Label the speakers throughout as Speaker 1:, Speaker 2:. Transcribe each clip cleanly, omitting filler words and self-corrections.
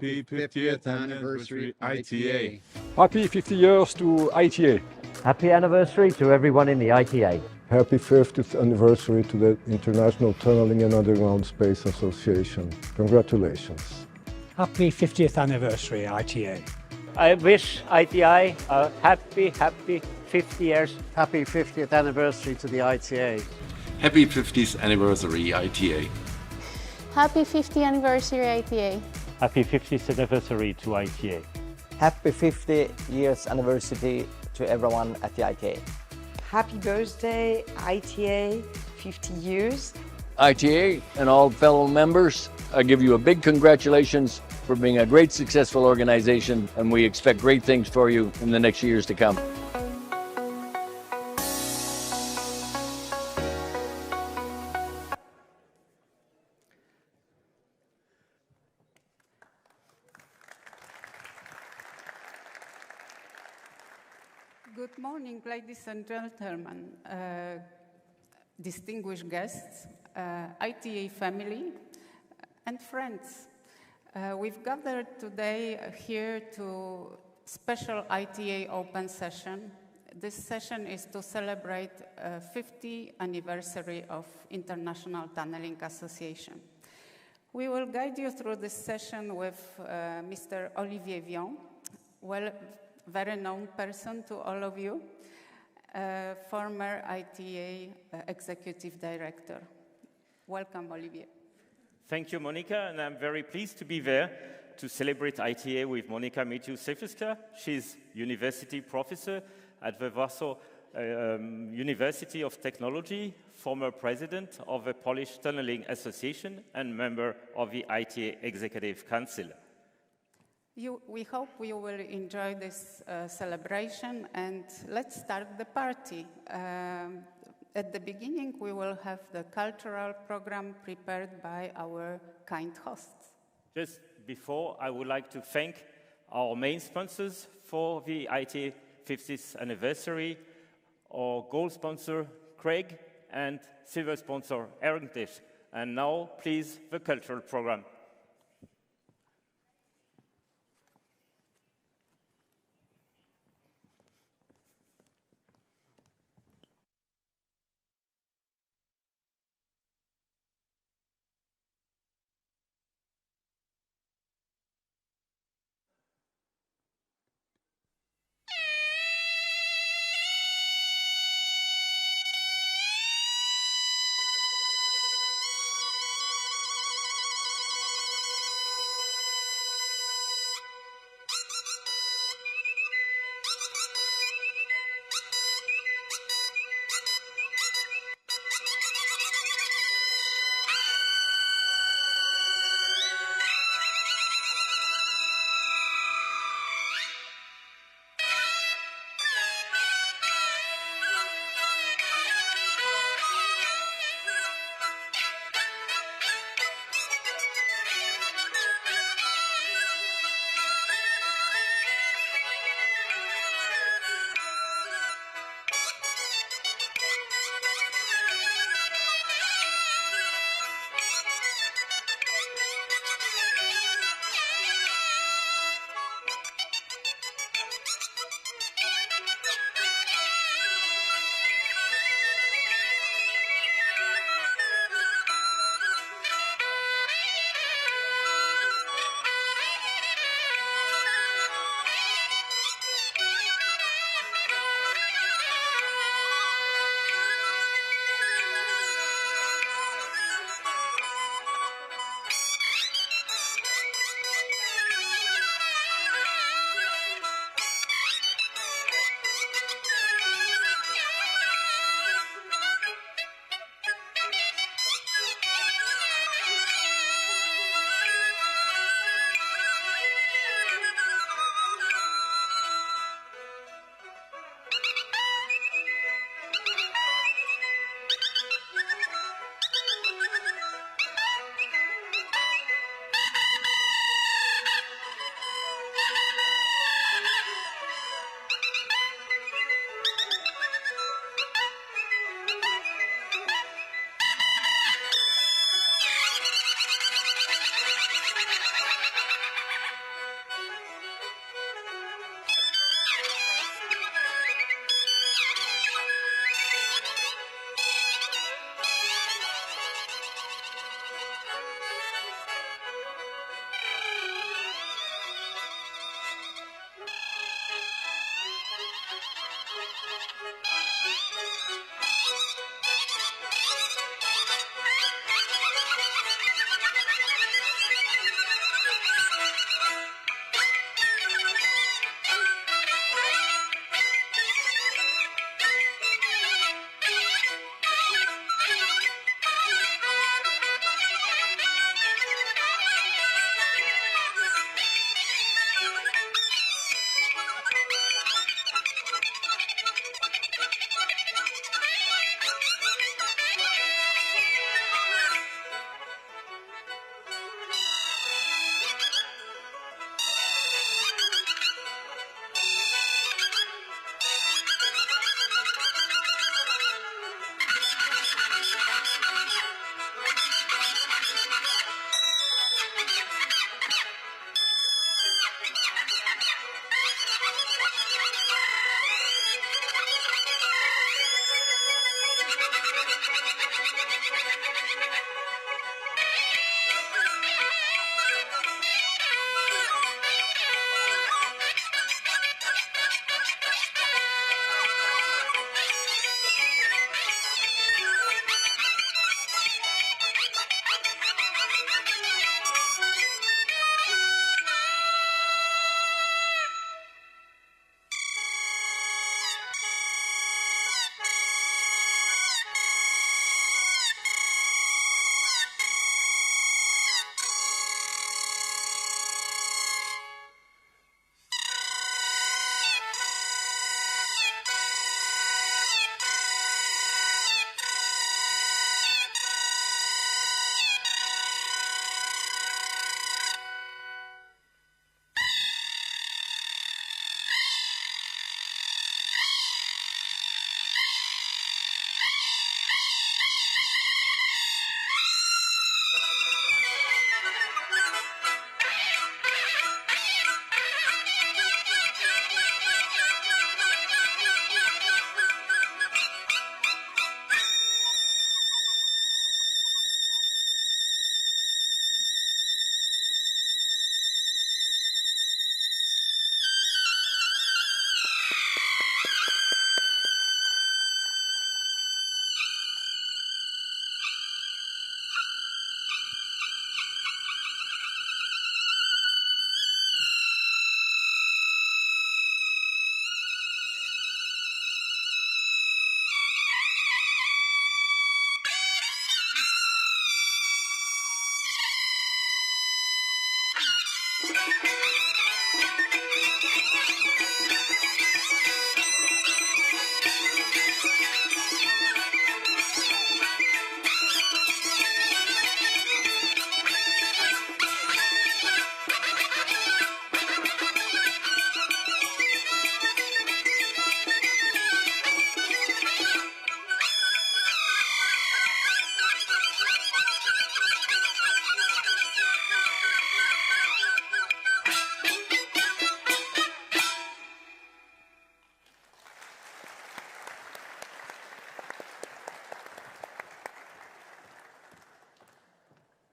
Speaker 1: Happy 50th anniversary, ITA.
Speaker 2: Happy 50 years to ITA.
Speaker 3: Happy anniversary to everyone in the ITA.
Speaker 4: Happy 50th anniversary to the International Tunneling and Underground Space Association. Congratulations.
Speaker 5: Happy 50th anniversary, ITA.
Speaker 6: I wish ITA a happy 50 years.
Speaker 7: Happy 50th anniversary to the ITA.
Speaker 1: Happy 50th anniversary, ITA.
Speaker 8: Happy 50th anniversary, ITA.
Speaker 9: Happy 50th anniversary to ITA.
Speaker 10: Happy 50 years anniversary to everyone at the ITA.
Speaker 11: Happy birthday, ITA, 50 years.
Speaker 12: ITA and all fellow members, I give you a big congratulations for being a great successful organization, and we expect great things for you in the next years to come.
Speaker 13: Good morning, ladies and gentlemen, distinguished guests, ITA family, and friends. We've gathered today here to special ITA open session. This session is to celebrate 50th anniversary of International Tunneling Association. We will guide you through this session with Mr. Olivier Vian, very known person to all of you, former ITA executive director. Welcome, Olivier.
Speaker 9: Thank you, Monica, and I'm very pleased to be there to celebrate ITA with Monica Mieciu-Sefyska. She's university professor at the Warsaw University of Technology, former president of the Polish Tunneling Association, and member of the ITA Executive Council.
Speaker 13: We hope you will enjoy this celebration, and let's start the party. At the beginning, we will have the cultural program prepared by our kind hosts.
Speaker 9: Just before, I would like to thank our main sponsors for the ITA 50th anniversary, our gold sponsor, Craig, and silver sponsor, Erngtish. And now, please, the cultural program.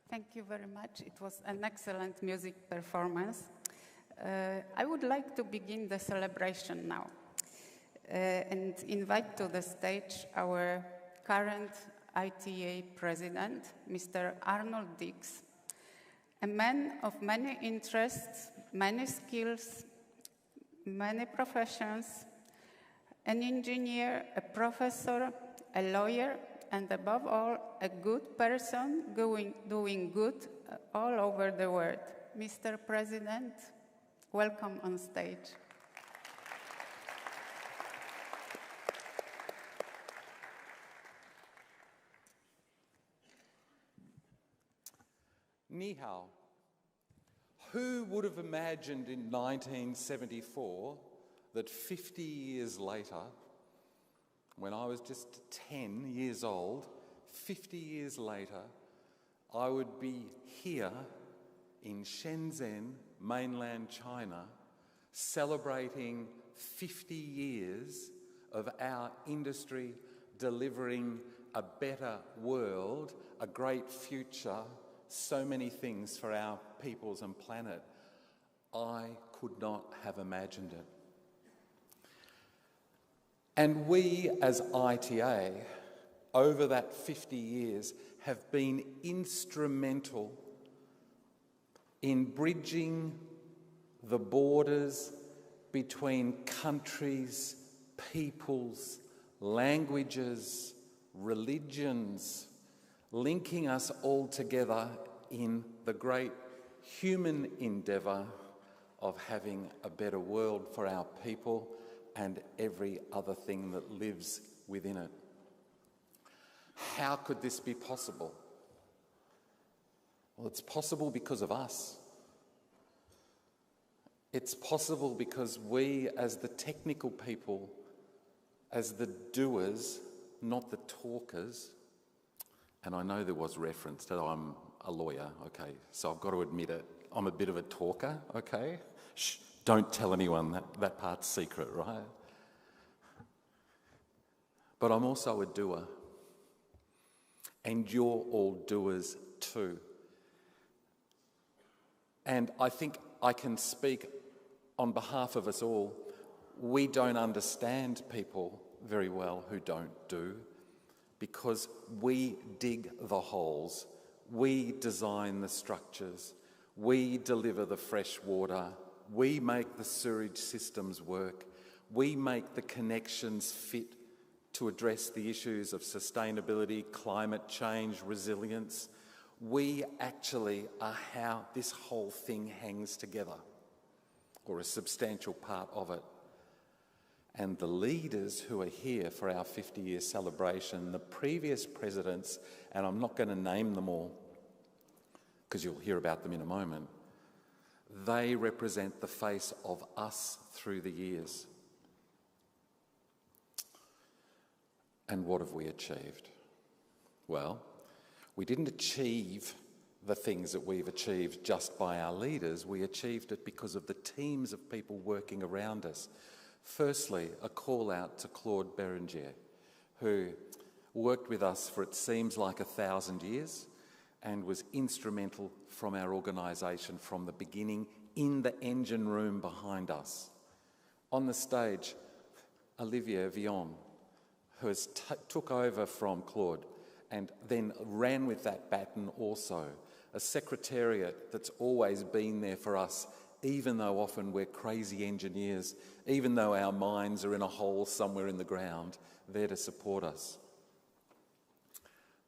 Speaker 13: Thank you very much. It was an excellent music performance. I would like to begin the celebration now and invite to the stage our current ITA president, Mr. Arnold Dix, a man of many interests, many skills, many professions, an engineer, a professor, a lawyer, and above all, a good person doing good all over the world. Mr. President, welcome on stage.
Speaker 14: Ni hao. Who would have imagined in 1974 that 50 years later, when I was just 10 years old, 50 years later, I would be here in Shenzhen, mainland China, celebrating 50 years of our industry delivering a better world, a great future, so many things for our peoples and planet. I could not have imagined it. And we as ITA, over that 50 years, have been instrumental in bridging the borders between countries, peoples, languages, religions, linking us all together in the great human endeavour of having a better world for our people and every other thing that lives within it. How could this be possible? Well, it's possible because of us. It's possible because we, as the technical people, as the doers, not the talkers, and I know there was reference to I'm a lawyer, okay, so I've got to admit it, I'm a bit of a talker, okay? Shh, don't tell anyone, that part's secret, right? But I'm also a doer. And you're all doers too. And I think I can speak on behalf of us all. We don't understand people very well who don't do, because we dig the holes, we design the structures, we deliver the fresh water, we make the sewage systems work, we make the connections fit to address the issues of sustainability, climate change, resilience. We actually are how this whole thing hangs together, or a substantial part of it. And the leaders who are here for our 50-year celebration, the previous presidents, and I'm not going to name them all because you'll hear about them in a moment, they represent the face of us through the years. And what have we achieved? Well, we didn't achieve the things that we've achieved just by our leaders. We achieved it because of the teams of people working around us. Firstly, a call out to Claude Berengier, who worked with us for it seems like 1,000 years and was instrumental from our organisation from the beginning in the engine room behind us. On the stage, Olivier Vion, who has took over from Claude and then ran with that baton also. A secretariat that's always been there for us, even though often we're crazy engineers, even though our minds are in a hole somewhere in the ground, there to support us.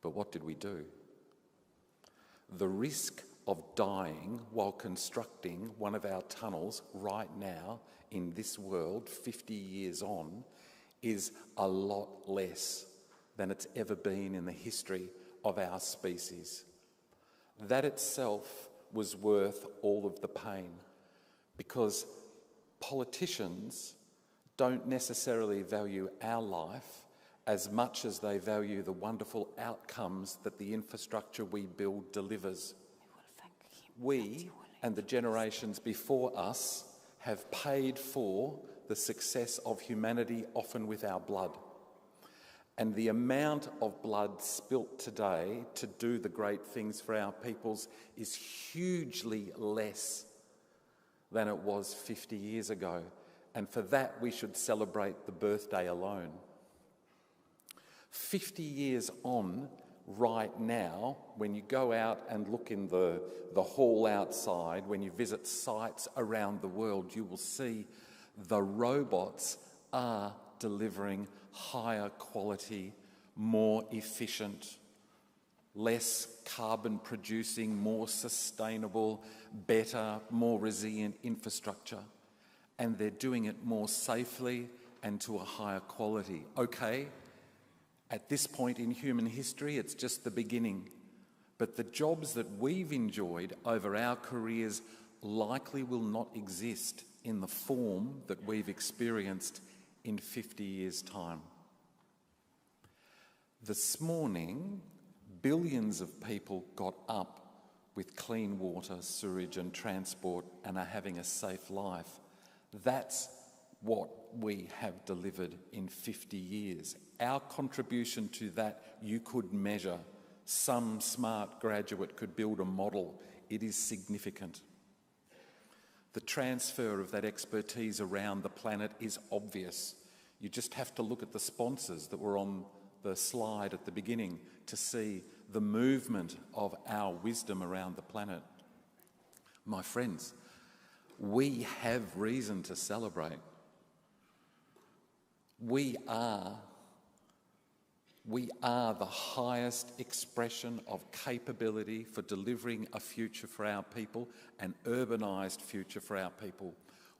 Speaker 14: But what did we do? The risk of dying while constructing one of our tunnels right now in this world, 50 years on, is a lot less than it's ever been in the history of our species. That itself was worth all of the pain, because politicians don't necessarily value our life as much as they value the wonderful outcomes that the infrastructure we build delivers. We and the generations before us have paid for the success of humanity, often with our blood. And the amount of blood spilt today to do the great things for our peoples is hugely less than it was 50 years ago. And for that, we should celebrate the birthday alone. 50 years on, right now, when you go out and look in the hall outside, when you visit sites around the world, you will see the robots are delivering higher quality, more efficient, less carbon producing, more sustainable, better, more resilient infrastructure. And they're doing it more safely and to a higher quality. Okay, at this point in human history, it's just the beginning. But the jobs that we've enjoyed over our careers likely will not exist in the form that we've experienced in 50 years' time. This morning, billions of people got up with clean water, sewage and transport and are having a safe life. That's what we have delivered in 50 years. Our contribution to that you could measure. Some smart graduate could build a model. It is significant. The transfer of that expertise around the planet is obvious. You just have to look at the sponsors that were on the slide at the beginning to see the movement of our wisdom around the planet. My friends, we have reason to celebrate. We are the highest expression of capability for delivering a future for our people, an urbanised future for our people.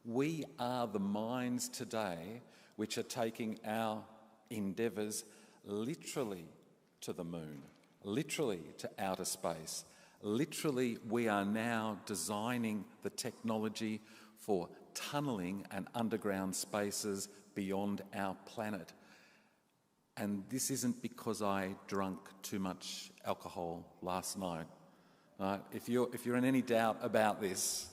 Speaker 14: We are the minds today which are taking our endeavours literally to the moon, literally to outer space. Literally, we are now designing the technology for tunnelling and underground spaces beyond our planet. And this isn't because I drank too much alcohol last night. If you're in any doubt about this,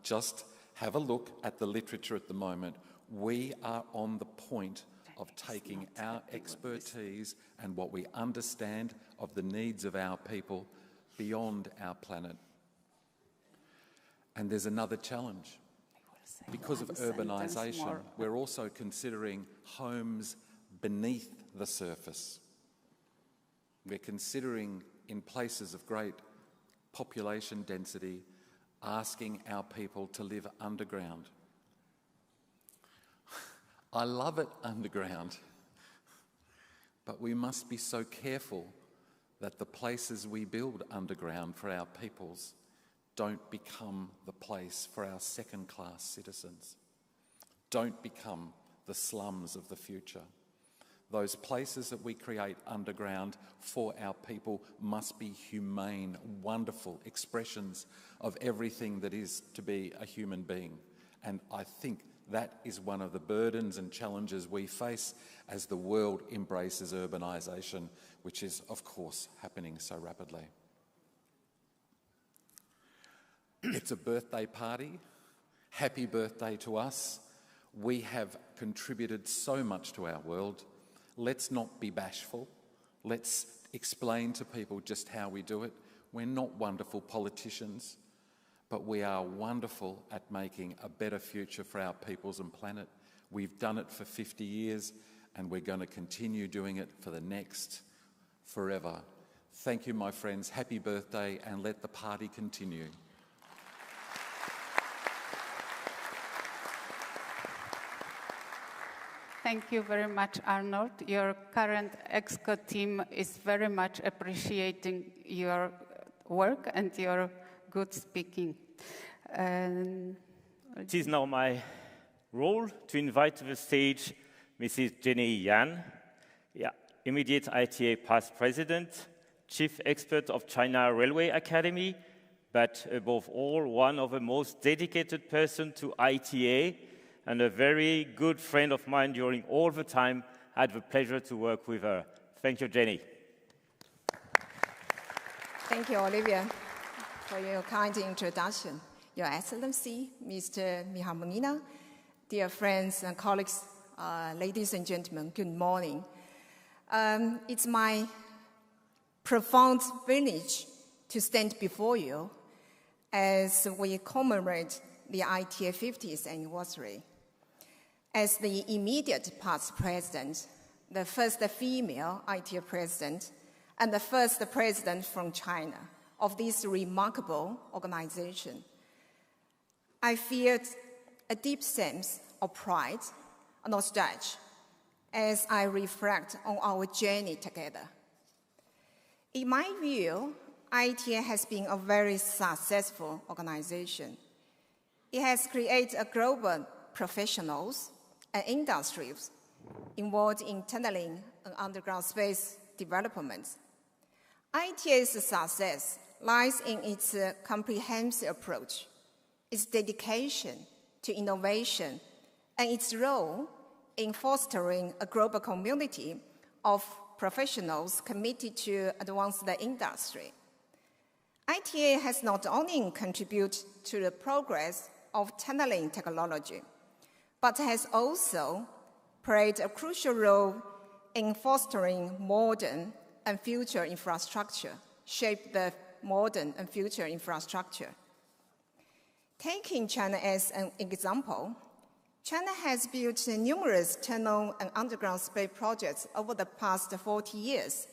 Speaker 14: just have a look at the literature at the moment. We are on the point of taking our expertise and what we understand of the needs of our people beyond our planet. And there's another challenge. Because of urbanisation, we're also considering homes beneath the surface. We're considering, in places of great population density, asking our people to live underground. I love it underground, but we must be so careful that the places we build underground for our peoples don't become the place for our second-class citizens, don't become the slums of the future. Those places that we create underground for our people must be humane, wonderful expressions of everything that is to be a human being. And I think that is one of the burdens and challenges we face as the world embraces urbanisation, which is, of course, happening so rapidly. It's a birthday party. Happy birthday to us. We have contributed so much to our world. Let's not be bashful. Let's explain to people just how we do it. We're not wonderful politicians, but we are wonderful at making a better future for our peoples and planet. We've done it for 50 years, and we're going to continue doing it for the next forever. Thank you, my friends. Happy birthday, and let the party continue.
Speaker 13: Thank you very much, Arnold. Your current EXCO team is very much appreciating your work and your good speaking.
Speaker 9: It is now my role to invite to the stage Mrs. Jenny Yan, immediate ITA past president, chief expert of China Railway Academy, but above all, one of the most dedicated persons to ITA, and a very good friend of mine during all the time. I had the pleasure to work with her. Thank you, Jenny.
Speaker 15: Thank you, Olivia, for your kind introduction. Your Excellency, Mr. Mihamonina, dear friends and colleagues, ladies and gentlemen, good morning. It's my profound privilege to stand before you as we commemorate the ITA 50th anniversary. As the immediate past president, the first female ITA president, and the first president from China of this remarkable organization, I feel a deep sense of pride and nostalgia as I reflect on our journey together. In my view, ITA has been a very successful organization. It has created a global professionals and industries involved in tunneling and underground space development. ITA's success lies in its comprehensive approach, its dedication to innovation, and its role in fostering a global community of professionals committed to advance the industry. ITA has not only contributed to the progress of tunneling technology, but has also played a crucial role in fostering modern and future infrastructure, shaped the modern and future infrastructure. Taking China as an example, China has built numerous tunnel and underground space projects over the past 40 years.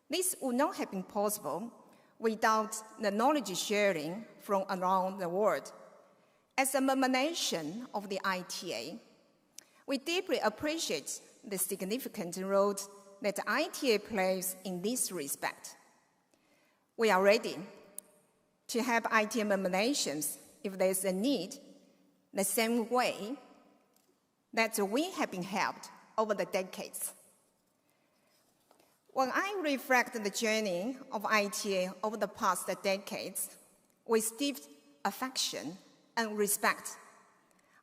Speaker 15: This would not have been possible without the knowledge sharing from around the world. As a member nation of the ITA, we deeply appreciate the significant role that ITA plays in this respect. We are ready to help ITA member nations if there is a need, the same way that we have been helped over the decades. When I reflect the journey of ITA over the past decades with deep affection and respect,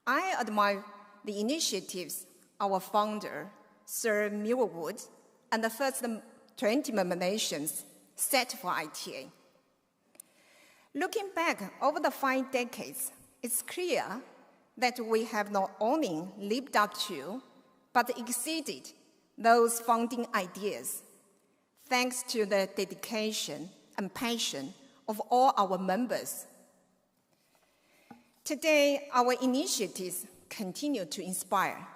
Speaker 15: I admire the initiatives our founder, Sir Millwood, and the first 20 member nations set for ITA. Looking back over the 5 decades, it's clear that we have not only lived up to, but exceeded those founding ideas, thanks to the dedication and passion of all our members. Today, our initiatives continue to inspire,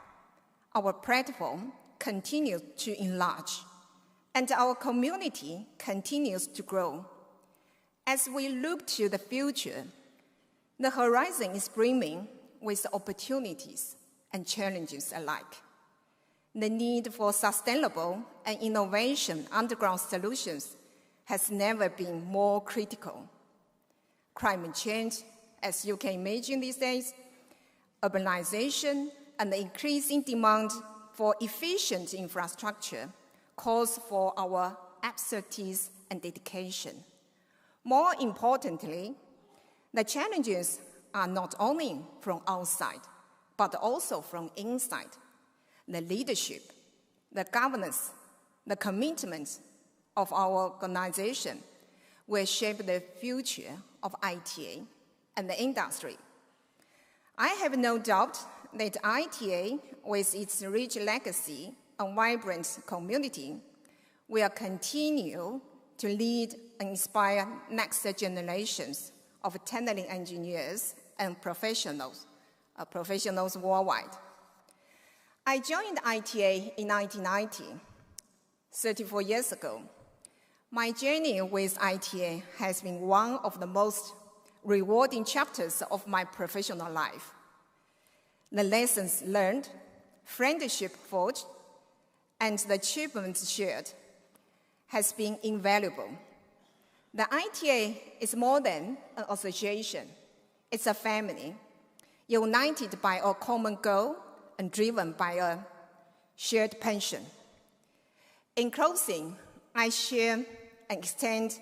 Speaker 15: our platform continues to enlarge, and our community continues to grow. As we look to the future, the horizon is brimming with opportunities and challenges alike. The need for sustainable and innovation underground solutions has never been more critical. Climate change, as you can imagine these days, urbanization, and the increasing demand for efficient infrastructure calls for our expertise and dedication. More importantly, the challenges are not only from outside, but also from inside. The leadership, the governance, the commitment of our organization will shape the future of ITA and the industry. I have no doubt that ITA, with its rich legacy and vibrant community, will continue to lead and inspire next generations of tunneling engineers and professionals worldwide. I joined ITA in 1990, 34 years ago. My journey with ITA has been one of the most rewarding chapters of my professional life. The lessons learned, friendship forged, and the achievements shared has been invaluable. The ITA is more than an association. It's a family, united by a common goal and driven by a shared passion. In closing, I share and extend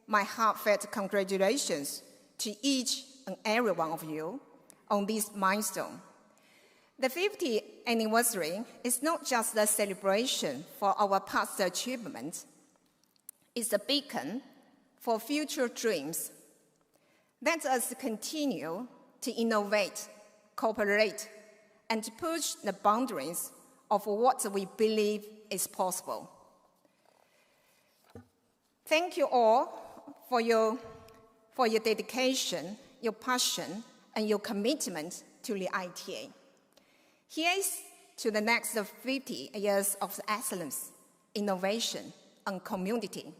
Speaker 15: my heartfelt congratulations to each and every one of you on this milestone. The 50th anniversary is not just a celebration for our past achievements, it's a beacon for future dreams. Let us continue to innovate, cooperate, and to push the boundaries of what we believe is possible. Thank you all for your dedication, your passion, and your commitment to the ITA. Here's to the next 50 years of excellence, innovation, and community.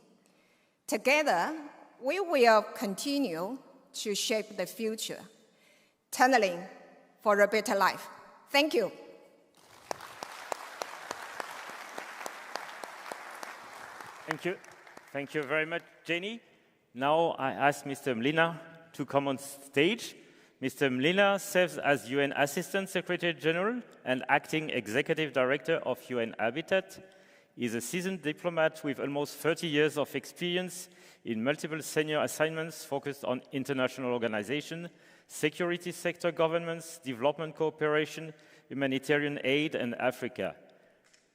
Speaker 15: Together, we will continue to shape the future, tunneling for a better life. Thank you.
Speaker 9: Thank you. Thank you very much, Jenny. Now I ask Mr. Mlina to come on stage. Mr. Mlina serves as UN Assistant Secretary General and Acting Executive Director of UN Habitat. He is a seasoned diplomat with almost 30 years of experience in multiple senior assignments focused on international organization, security sector governments, development cooperation, humanitarian aid, and Africa.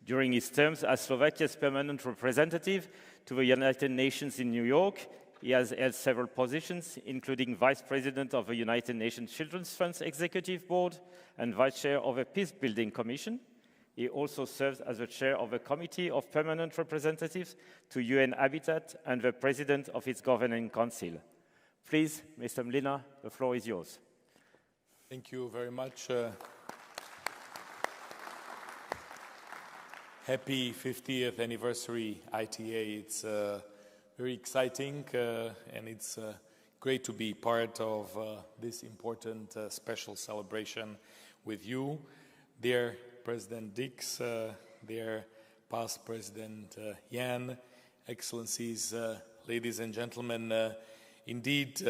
Speaker 9: During his terms as Slovakia's permanent representative to the United Nations in New York, he has held several positions, including Vice President of the United Nations Children's Fund's Executive Board and Vice Chair of the Peace Building Commission. He also serves as the Chair of the Committee of Permanent Representatives to UN Habitat and the President of its Governing Council. Please, Mr. Mlina, the floor is yours.
Speaker 16: Thank you very much. Happy 50th anniversary ITA. It's very exciting and it's great to be part of this important special celebration with you. Dear President Dix, dear past President Jan, Excellencies, ladies and gentlemen, indeed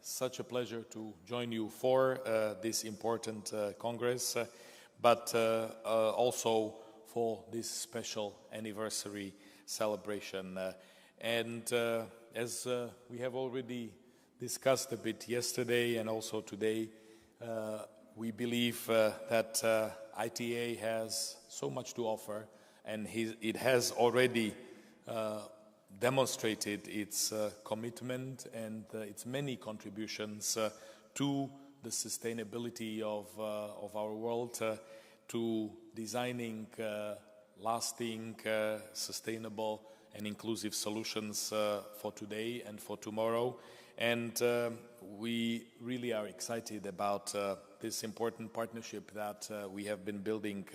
Speaker 16: such a pleasure to join you for this important Congress, but also for this special anniversary celebration. As we have already discussed a bit yesterday and also today, we believe that ITA has so much to offer, and it has already demonstrated its commitment and its many contributions to the sustainability of our world, to designing lasting, sustainable and inclusive solutions for today and for tomorrow. And we really are excited about this important partnership that we have been building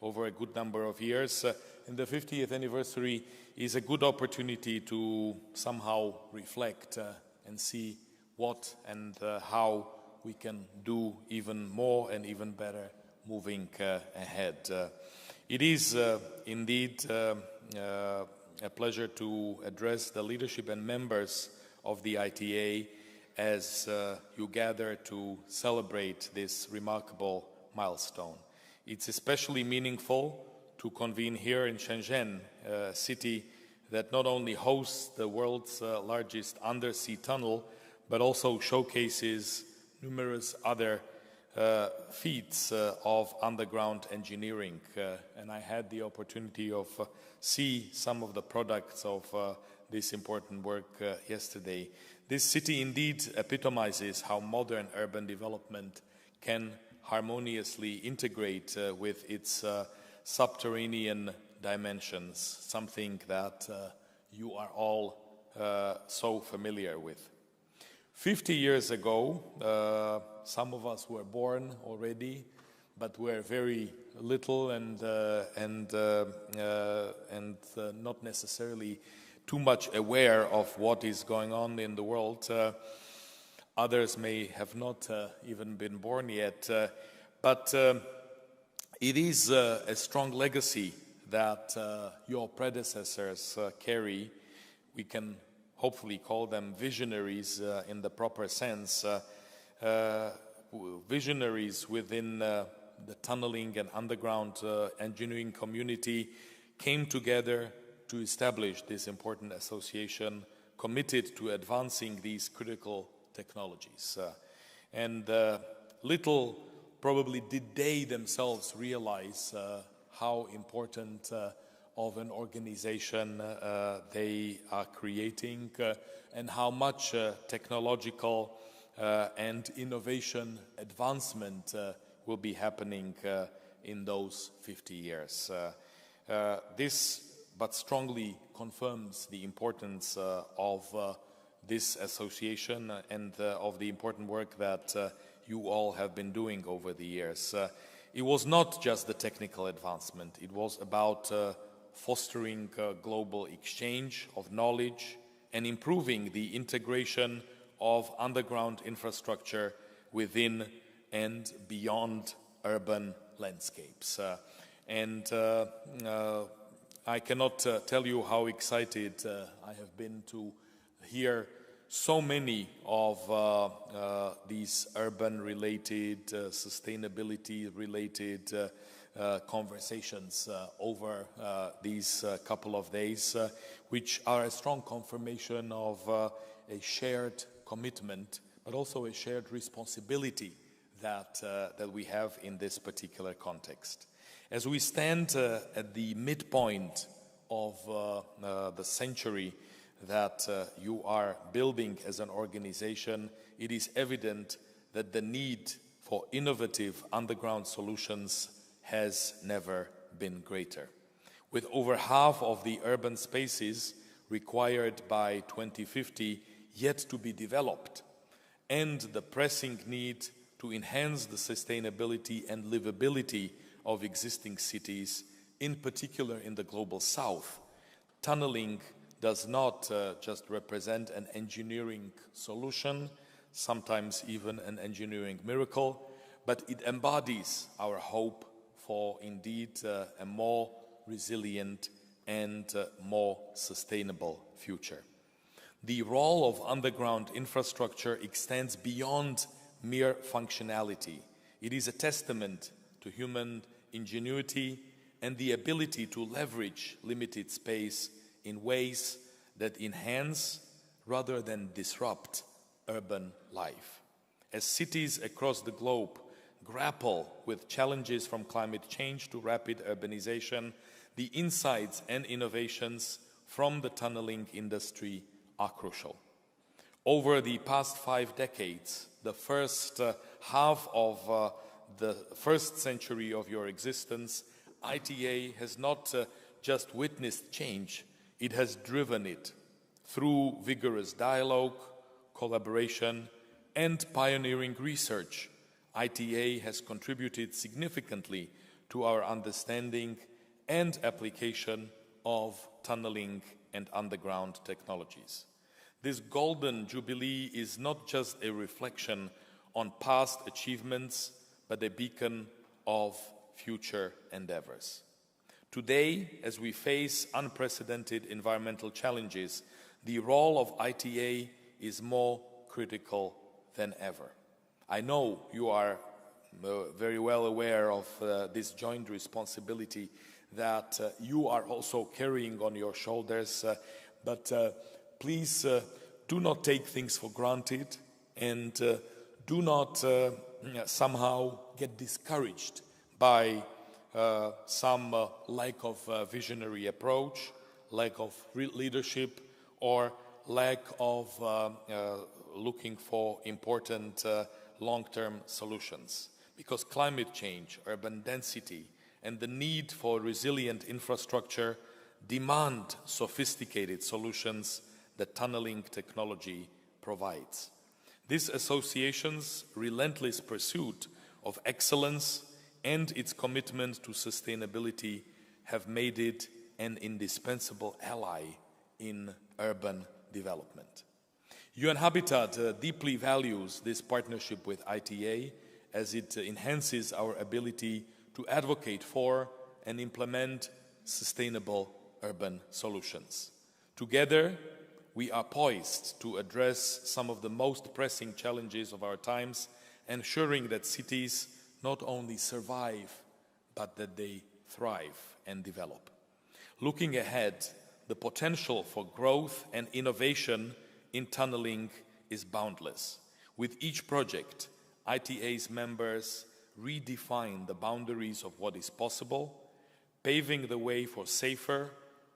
Speaker 16: over a good number of years. And the 50th anniversary is a good opportunity to somehow reflect and see what and how we can do even more and even better moving ahead. It is indeed a pleasure to address the leadership and members of the ITA as you gather to celebrate this remarkable milestone. It's especially meaningful to convene here in Shenzhen, a city that not only hosts the world's largest undersea tunnel, but also showcases numerous other feats of underground engineering. And I had the opportunity of see some of the products of this important work yesterday. This city indeed epitomizes how modern urban development can harmoniously integrate with its subterranean dimensions, something that you are all so familiar with. 50 years ago, some of us were born already, but were very little and not necessarily too much aware of what is going on in the world. Others may have not even been born yet, but it is a strong legacy that your predecessors carry. We can hopefully call them visionaries in the proper sense, visionaries within the tunneling and underground engineering community came together to establish this important association committed to advancing these critical technologies. And little probably did they themselves realize how important of an organization they are creating and how much technological and innovation advancement will be happening in those 50 years. This but strongly confirms the importance of this association and of the important work that you all have been doing over the years. It was not just the technical advancement, it was about fostering global exchange of knowledge and improving the integration of underground infrastructure within and beyond urban landscapes. I cannot tell you how excited I have been to hear so many of these urban-related, sustainability-related conversations over these couple of days, which are a strong confirmation of a shared commitment, but also a shared responsibility that we have in this particular context. As we stand at the midpoint of the century that you are building as an organization, it is evident that the need for innovative underground solutions has never been greater. With over half of the urban spaces required by 2050 yet to be developed, and the pressing need to enhance the sustainability and livability of existing cities, in particular in the global south, tunneling does not just represent an engineering solution, sometimes even an engineering miracle, but it embodies our hope for indeed a more resilient and more sustainable future. The role of underground infrastructure extends beyond mere functionality. It is a testament to human ingenuity and the ability to leverage limited space in ways that enhance rather than disrupt urban life. As cities across the globe grapple with challenges from climate change to rapid urbanization, the insights and innovations from the tunneling industry are crucial. Over the past 5 decades, the first half of the first century of your existence, ITA has not just witnessed change, it has driven it through vigorous dialogue, collaboration, and pioneering research. ITA has contributed significantly to our understanding and application of tunneling and underground technologies. This golden jubilee is not just a reflection on past achievements, but a beacon of future endeavors. Today, as we face unprecedented environmental challenges, the role of ITA is more critical than ever. I know you are very well aware of this joint responsibility that you are also carrying on your shoulders, but please do not take things for granted and do not somehow get discouraged by some lack of visionary approach, lack of leadership, or lack of looking for important long-term solutions. Because climate change, urban density, and the need for resilient infrastructure demand sophisticated solutions that tunneling technology provides. This association's relentless pursuit of excellence and its commitment to sustainability have made it an indispensable ally in urban development. UN Habitat deeply values this partnership with ITA as it enhances our ability to advocate for and implement sustainable urban solutions. Together, we are poised to address some of the most pressing challenges of our times, ensuring that cities not only survive, but that they thrive and develop. Looking ahead, the potential for growth and innovation in tunneling is boundless. With each project, ITA's members redefine the boundaries of what is possible, paving the way for safer,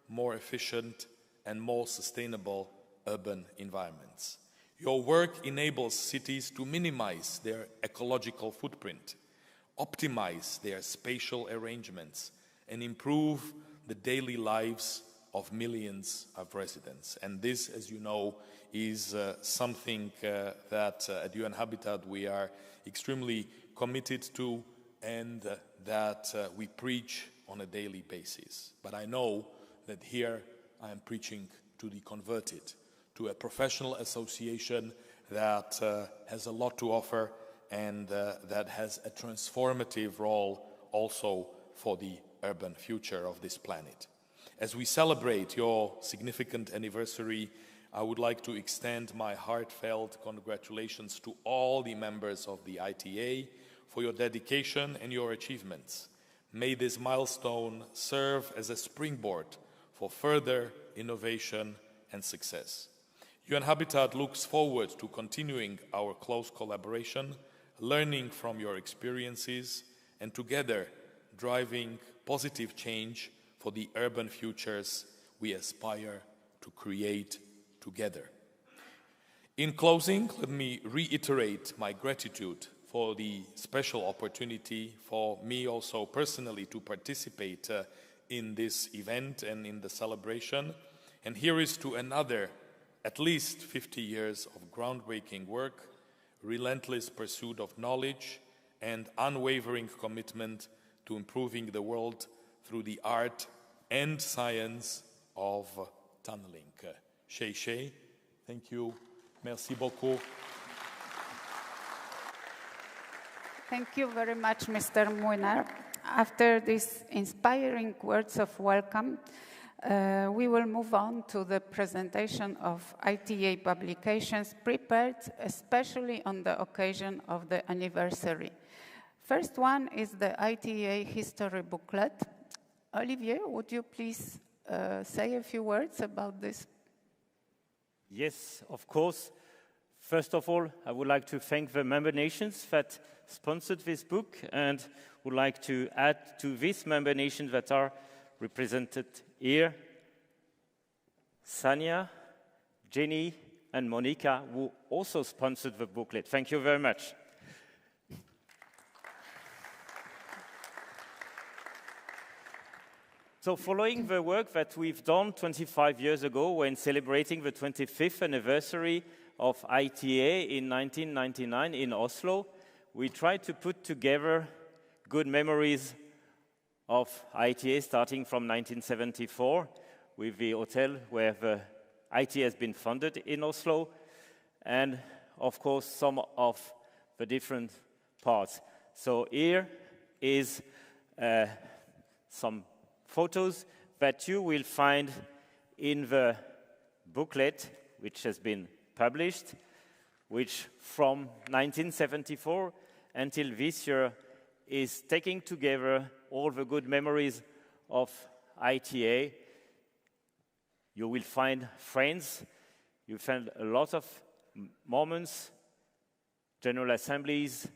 Speaker 16: more efficient, and more sustainable urban environments. Your work enables cities to minimize their ecological footprint, optimize their spatial arrangements, and improve the daily lives of millions of residents. And this, as you know, is something that at UN Habitat we are extremely committed to and that we preach on a daily basis. But I know that here I am preaching to the converted, to a professional association that has a lot to offer and that has a transformative role also for the urban future of this planet. As we celebrate your significant anniversary, I would like to extend my heartfelt congratulations to all the members of the ITA for your dedication and your achievements. May this milestone serve as a springboard for further innovation and success. UN Habitat looks forward to continuing our close collaboration, learning from your experiences, and together driving positive change for the urban futures we aspire to create together. In closing, let me reiterate my gratitude for the special opportunity for me also personally to participate in this event and in the celebration. And here is to another at least 50 years of groundbreaking work, relentless pursuit of knowledge, and unwavering commitment to improving the world through the art and science of tunneling. Shei Shei, thank you. Merci beaucoup.
Speaker 13: Thank you very much, Mr. Muinar. After these inspiring words of welcome, we will move on to the presentation of ITA publications prepared especially on the occasion of the anniversary. First one is the ITA history booklet. Olivier, would you please say a few words about this?
Speaker 9: Yes, of course. First of all, I would like to thank the member nations that sponsored this book and would like to add to these member nations that are represented here, Sanya, Jenny, and Monica, who also sponsored the booklet. Thank you very much. So following the work that we've done 25 years ago when celebrating the 25th anniversary of ITA in 1999 in Oslo, we tried to put together good memories of ITA starting from 1974 with the hotel where the ITA has been founded in Oslo, and of course some of the different parts. So here is some photos that you will find in the booklet which has been published, which from 1974 until this year is taking together all the good memories of ITA. You will find friends, you find a lot of moments, general assemblies,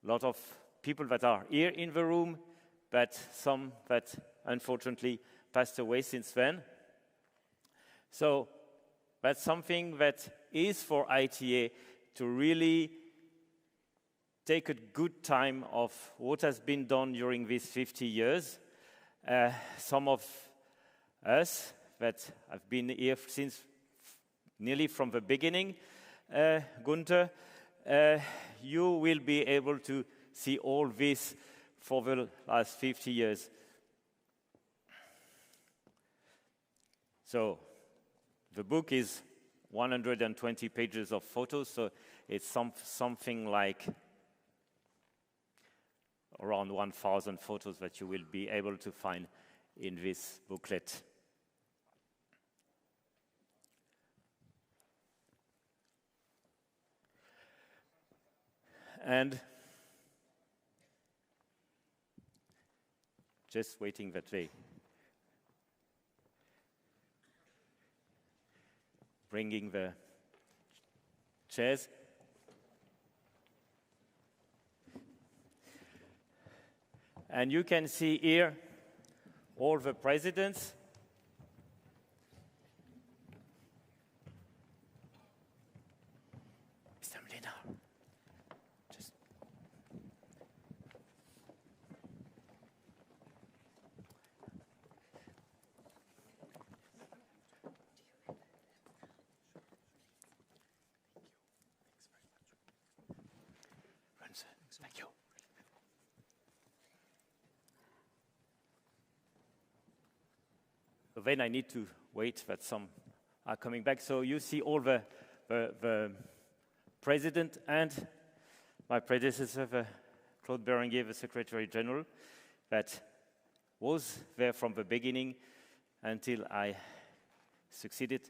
Speaker 9: a lot of people that are here in the room, but some that unfortunately passed away since then. So that's something that is for ITA to really take a good time of what has been done during these 50 years. Some of us that have been here since nearly from the beginning, Gunther, you will be able to see all this for the last 50 years. So the book is 120 pages of photos, so it's something like around 1,000 photos that you will be able to find in this booklet. And just waiting that they bringing the chairs. And you can see here all the presidents. Mr. Molina, just thank you. So then I need to wait that some are coming back. So you see all the president and my predecessor, Claude Berenguer, the Secretary General, that was there from the beginning until I succeeded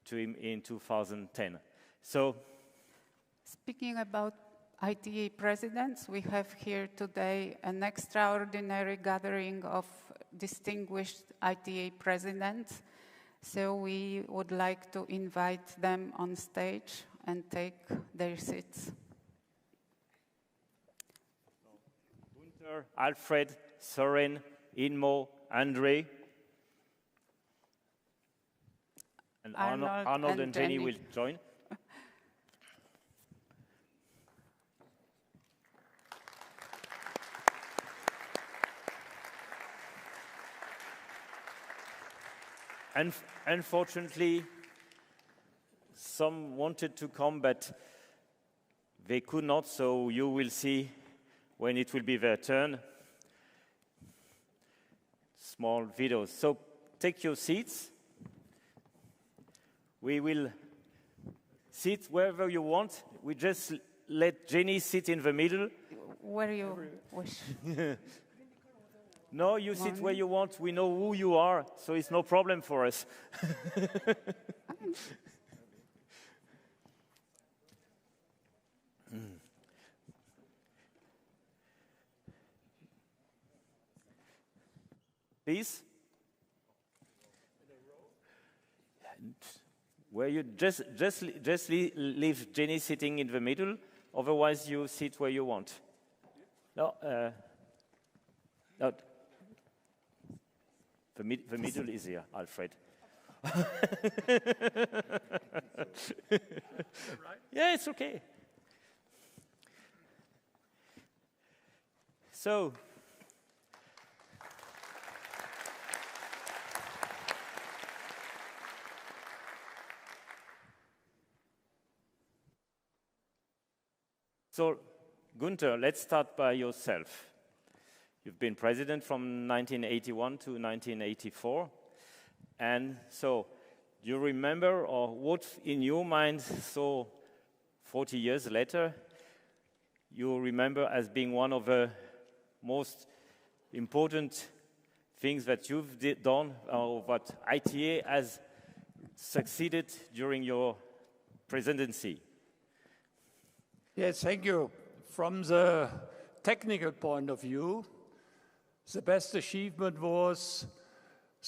Speaker 9: to him in 2010. So,
Speaker 13: speaking about ITA presidents, we have here today an extraordinary gathering of distinguished ITA presidents. So we would like to invite them on stage and take their seats.
Speaker 9: Gunther, Alfred, Soren, Inmo, Andre, and Arnold and Jenny will join. And unfortunately, some wanted to come, but they could not, so you will see when it will be their turn. small videos. So take your seats. We will sit wherever you want. We just let Jenny sit in the middle.
Speaker 13: Where you wish.
Speaker 9: No, you sit where you want. We know who you are, so it's no problem for us. Please. Where you just leave Jenny sitting in the middle. Otherwise, you sit where you want. No, no. The middle is here, Alfred. Yeah, it's okay. So, Gunther, let's start by yourself. You've been president from 1981 to 1984. And so, do you remember, or what in your mind, so 40 years later, you remember as being one of the most important things that you've done, or what ITA has succeeded during your presidency?
Speaker 17: Yes, thank you. From the technical point of view, the best achievement was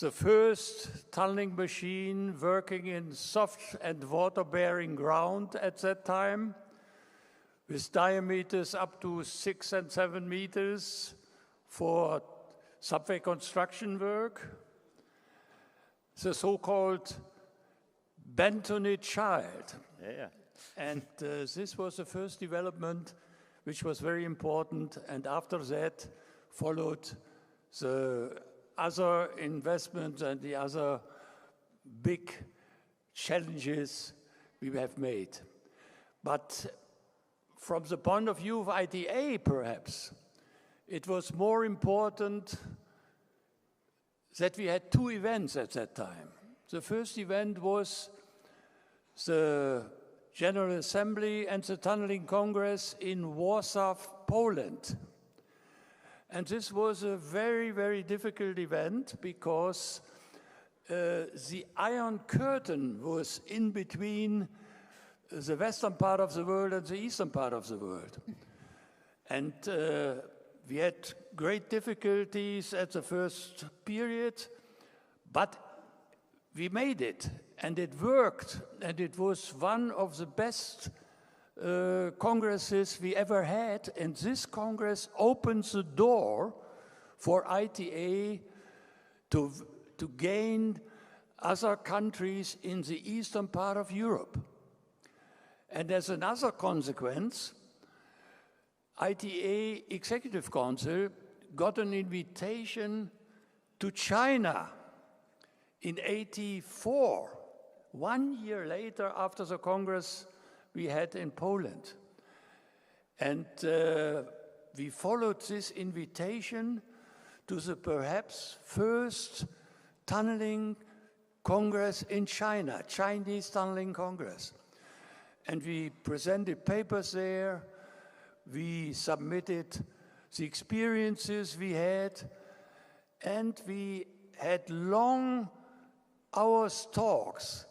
Speaker 17: the first tunneling machine working in soft and water-bearing ground at that time, with diameters up to 6 and 7 meters for subway construction work. The so-called Bentonite child.
Speaker 9: Yeah.
Speaker 17: And this was the first development which was very important, and after that followed the other investments and the other big challenges we have made. But from the point of view of ITA, perhaps, it was more important that we had two events at that time. The first event was the General Assembly and the Tunneling Congress in Warsaw, Poland. And this was a very, very difficult event because the Iron Curtain was in between the western part of the world and the eastern part of the world. And we had great difficulties at the first period, but we made it, and it worked, and it was one of the best congresses we ever had, and this congress opens the door for ITA to gain other countries in the eastern part of Europe. And as another consequence, ITA Executive Council got an invitation to China in 1984, 1 year later after the Congress we had in Poland. And we followed this invitation to the perhaps first tunneling congress in China, Chinese Tunneling Congress. And we presented papers there, we submitted the experiences we had, and we had long hours talks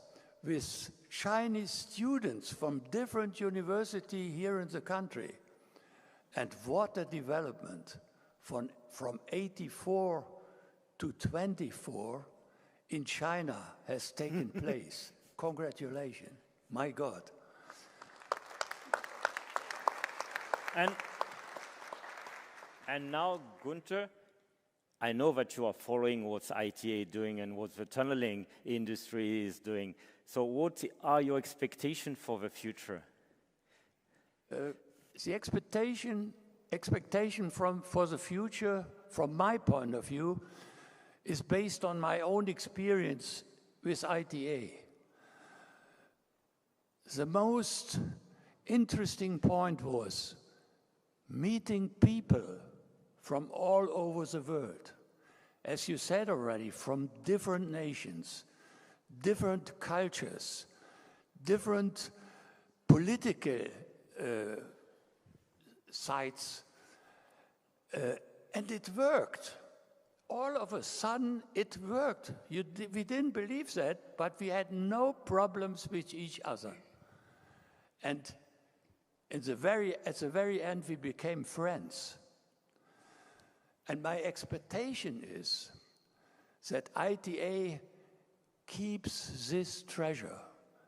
Speaker 17: with Chinese students from different universities here in the country. And what a development from 84 to 24 in China has taken place. Congratulations, my God.
Speaker 9: And now, Gunther, I know that you are following what ITA is doing and what the tunneling industry is doing. So what are your expectations for the future?
Speaker 17: The expectation for the future, from my point of view, is based on my own experience with ITA. The most interesting point was meeting people from all over the world. as you said already, from different nations, different cultures, different political sides, and it worked. All of a sudden, it worked. We didn't believe that, but we had no problems with each other. And at the very end, we became friends. And my expectation is that ITA keeps this treasure.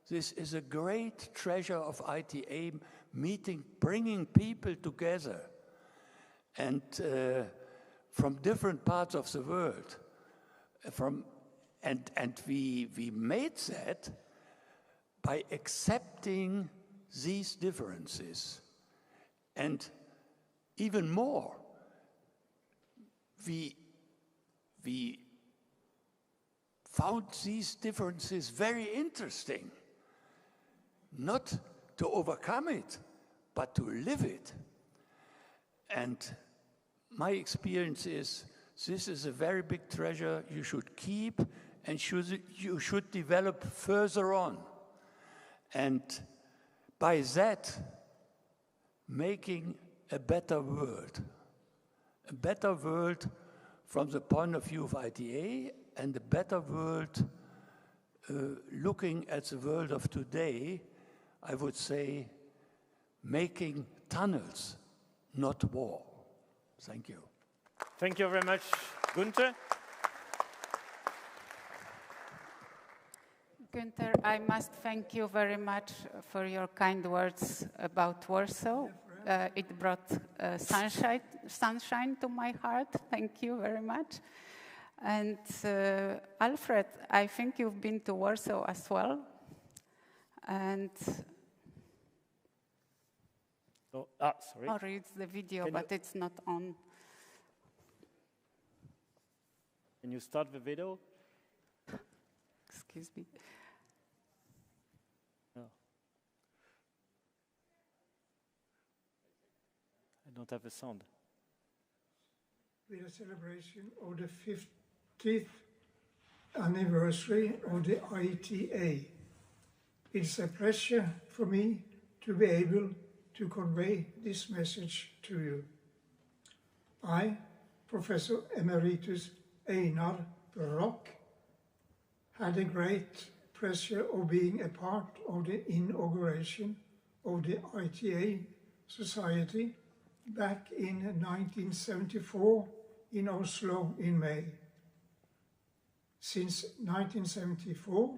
Speaker 17: This is a great treasure of ITA, bringing people together, and from different parts of the world. And we made that by accepting these differences. And even more, we found these differences very interesting. Not to overcome it, but to live it. And my experience is this is a very big treasure you should keep and you should develop further on. And by that, making a better world from the point of view of ITA, and a better world looking at the world of today, I would say, making tunnels, not war. Thank you.
Speaker 9: Thank you very much, Gunther.
Speaker 13: Gunther, I must thank you very much for your kind words about Warsaw. It brought sunshine to my heart. Thank you very much. And Alfred, I think you've been to Warsaw as well. And sorry, it's the video, but it's not on.
Speaker 9: Can you start the video?
Speaker 13: Excuse me.
Speaker 9: No. I don't have a sound.
Speaker 18: With a celebration of the 50th anniversary of the ITA. It's a pleasure for me to be able to convey this message to you. I, Professor Emeritus Einar Brock, had the great pleasure of being a part of the inauguration of the ITA Society back in 1974 in Oslo in May. Since 1974,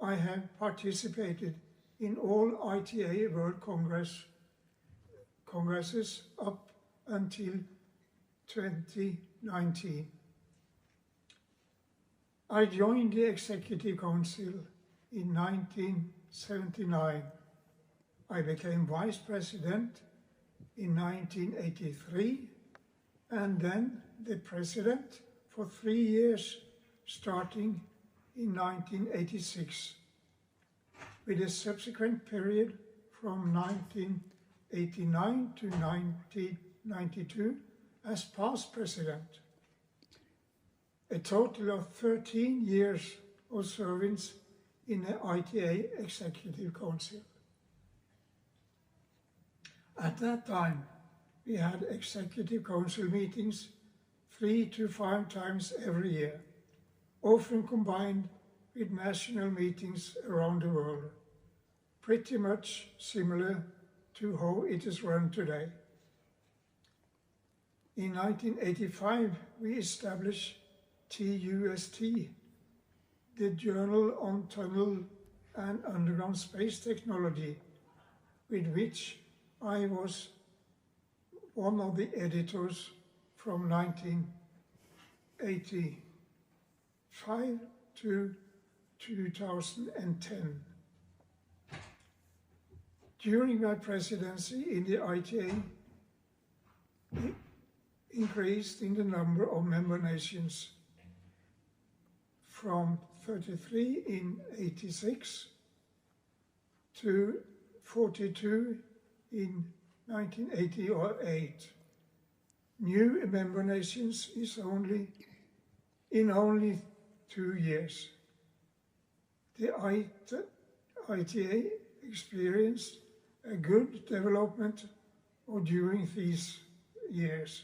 Speaker 18: I have participated in all ITA World Congresses up until 2019. I joined the Executive Council in 1979. I became Vice President in 1983 and then the President for 3 years starting in 1986, with a subsequent period from 1989 to 1992 as past President. A total of 13 years of service in the ITA Executive Council. At that time, we had Executive Council meetings 3 to 5 times every year, often combined with national meetings around the world, pretty much similar to how it is run today. In 1985, we established TUST, the Journal on Tunnel and Underground Space Technology, with which I was one of the editors from 1985 to 2010. During my presidency in the ITA, it increased in the number of member nations from 33 in 86 to 42 in 1988. New member nations is only in only 2 years. The ITA experienced a good development during these years.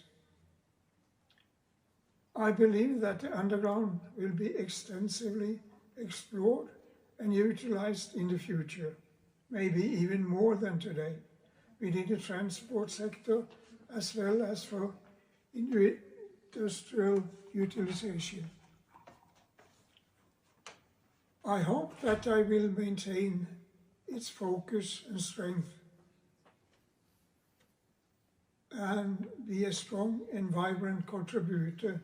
Speaker 18: I believe that the underground will be extensively explored and utilized in the future, maybe even more than today, within the transport sector as well as for industrial utilization. I hope that I will maintain its focus and strength and be a strong and vibrant contributor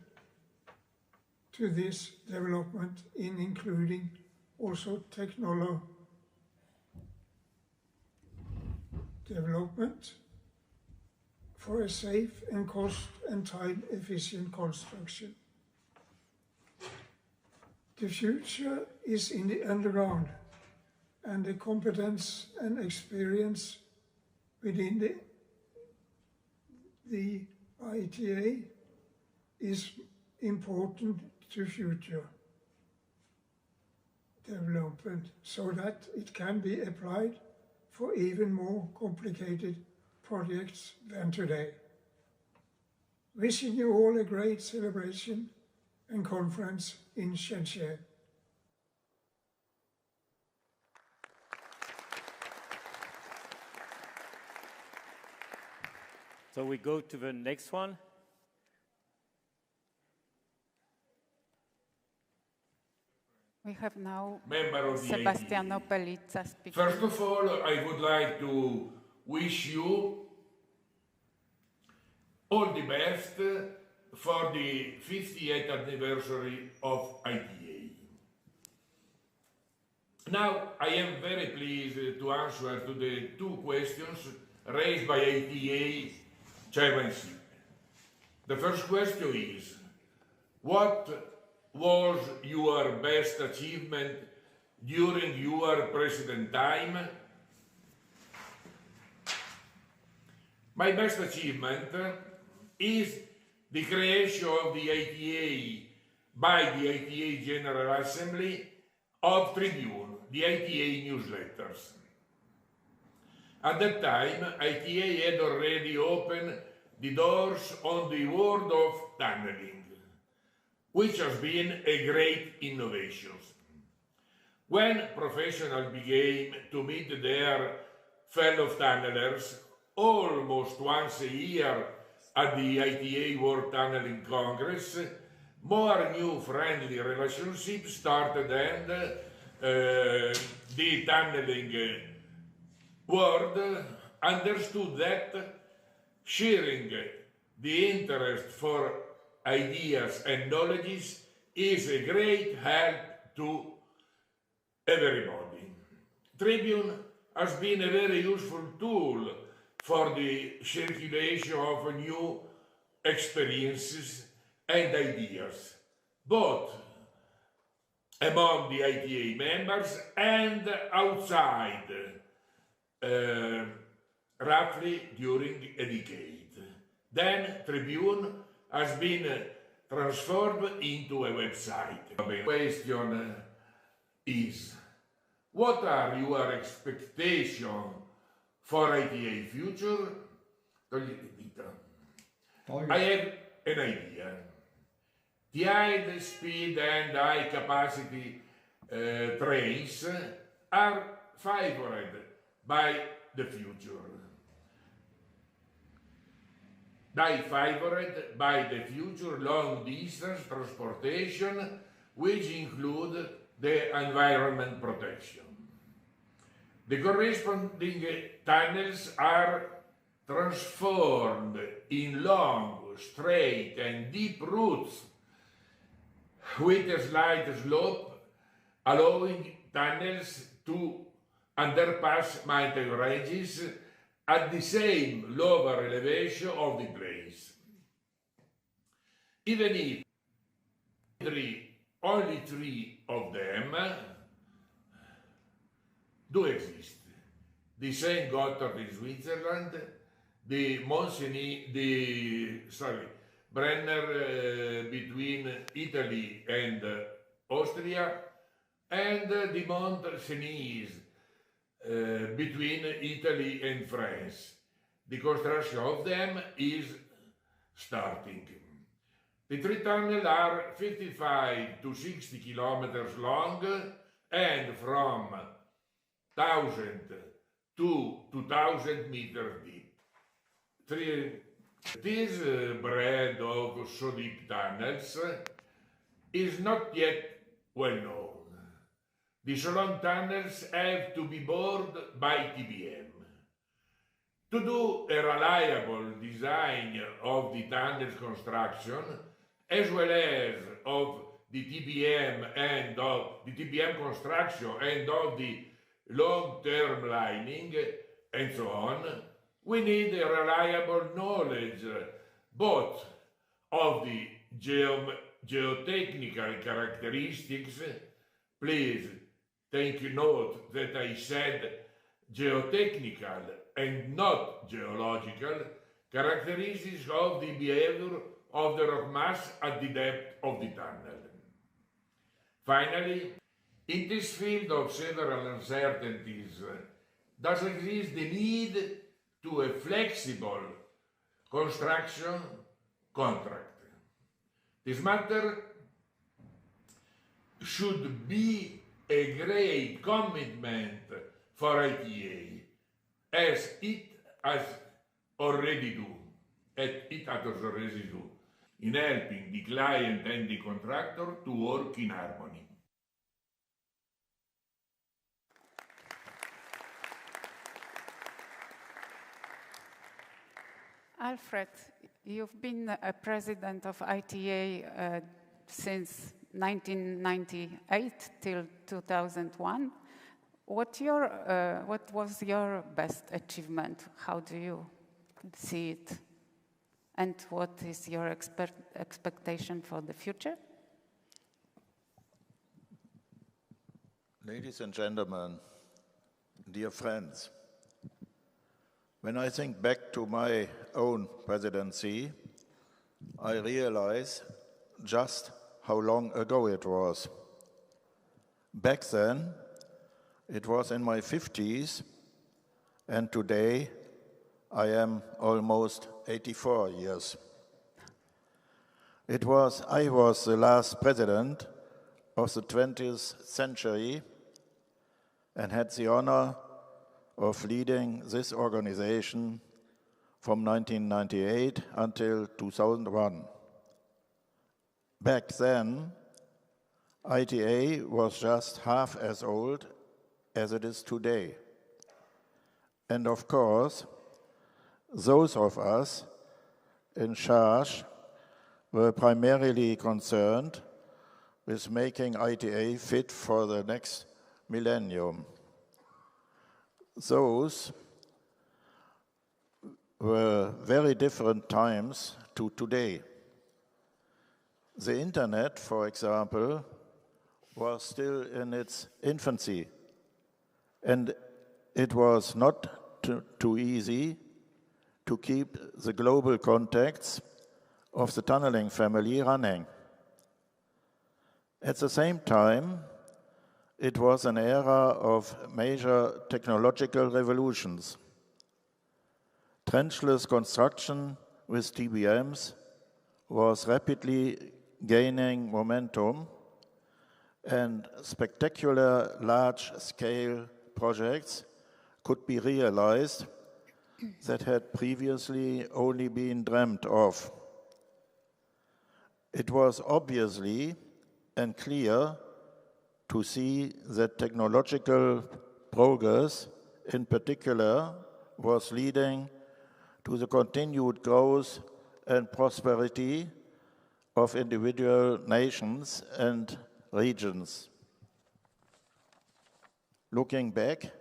Speaker 18: to this development, in including also technology development for a safe and cost and time efficient construction. The future is in the underground, and the competence and experience within the ITA is important to future development so that it can be applied for even more complicated projects than today. Wishing you all a great celebration and conference in Shenzhen.
Speaker 9: So we go to the next one.
Speaker 13: We have now
Speaker 19: Member of the
Speaker 13: Sebastiano Pelizza speaking.
Speaker 19: First of all, I would like to wish you all the best for the 50th anniversary of ITA. Now, I am very pleased to answer to the 2 questions raised by ITA chairmanship. The first question is, what was your best achievement during your president time? My best achievement is the creation of the ITA by the ITA General Assembly of Tribune, the ITA newsletters. At that time, ITA had already opened the doors on the world of tunneling, which has been a great innovation. When professionals began to meet their fellow tunnelers almost once a year at the ITA World Tunneling Congress, more new friendly relationships started, and the tunneling world understood that sharing the interest for ideas and knowledge is a great help to everybody. Tribune has been a very useful tool for the circulation of new experiences and ideas, both among the ITA members and outside, roughly during a decade. Then Tribune has been transformed into a website. The question is, what are your expectations for ITA future? I have an idea. The high speed and high capacity trains are favored by the future. Favored by the future long distance transportation, which include the environment protection. The corresponding tunnels are transformed in long, straight and deep routes with a slight slope, allowing tunnels to underpass mountain ranges at the same lower elevation of the place. Even if only 3 of them do exist. The St. Gotthard in Switzerland, the Brenner between Italy and Austria, and the Mont Cenis between Italy and France. The construction of them is starting. The three tunnels are 55 to 60 kilometers long and from 1,000 to 2,000 meters deep. This breadth of so deep tunnels is not yet well known. The so long tunnels have to be bored by TBM. To do a reliable design of the tunnel's construction, as well as of the TBM and of the TBM construction and of the long-term lining and so on, we need a reliable knowledge both of the geotechnical characteristics. Please take note that I said geotechnical and not geological characteristics of the behavior of the rock mass at the depth of the tunnel. Finally, in this field of several uncertainties, does exist the need to a flexible construction contract. This matter should be a great commitment for ITA, as it has already do, in helping the client and the contractor to work in harmony.
Speaker 13: Alfred, you've been a president of ITA since 1998 till 2001. What was your best achievement? How do you see it? And what is your expectation for the future?
Speaker 20: Ladies and gentlemen, dear friends, when I think back to my own presidency, I realize just how long ago it was. Back then, it was in my 50s, and today I am almost 84 years. I was the last president of the 20th century and had the honor of leading this organization from 1998 until 2001. Back then, ITA was just half as old as it is today. And of course, those of us in charge were primarily concerned with making ITA fit for the next millennium. Those were very different times to today. The internet, for example, was still in its infancy, and it was not too easy to keep the global contacts of the tunneling family running. At the same time, it was an era of major technological revolutions. Trenchless construction with TBMs was rapidly gaining momentum, and spectacular large-scale projects could be realized that had previously only been dreamt of. It was obviously and clear to see that technological progress, in particular, was leading to the continued growth and prosperity of individual nations and regions. Looking back,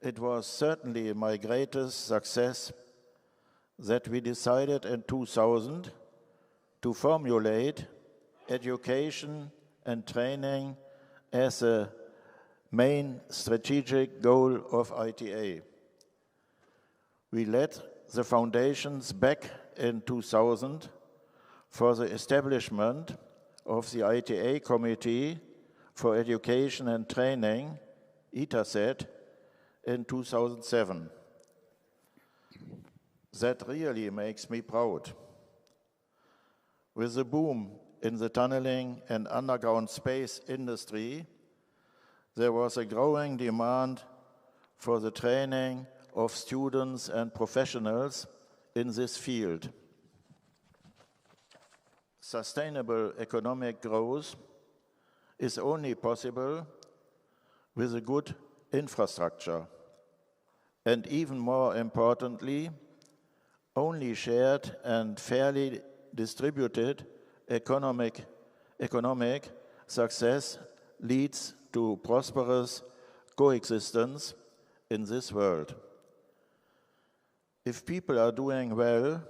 Speaker 20: it was certainly my greatest success that we decided in 2000 to formulate education and training as a main strategic goal of ITA. We laid the foundations back in 2000 for the establishment of the ITA Committee for Education and Training, ITA, in 2007. That really makes me proud. With the boom in the tunneling and underground space industry, there was a growing demand for the training of students and professionals in this field. Sustainable economic growth is only possible with a good infrastructure, and even more importantly, only shared and fairly distributed economic success leads to prosperous coexistence in this world. If people are doing well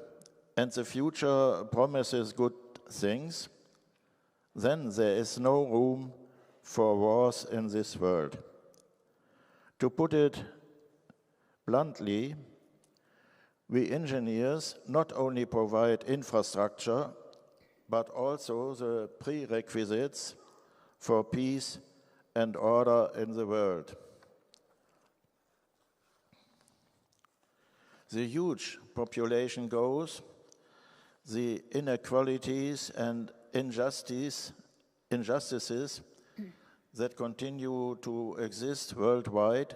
Speaker 20: and the future promises good things, then there is no room for wars in this world. To put it bluntly, we engineers not only provide infrastructure, but also the prerequisites for peace and order in the world. The huge population growth, the inequalities and injustices that continue to exist worldwide,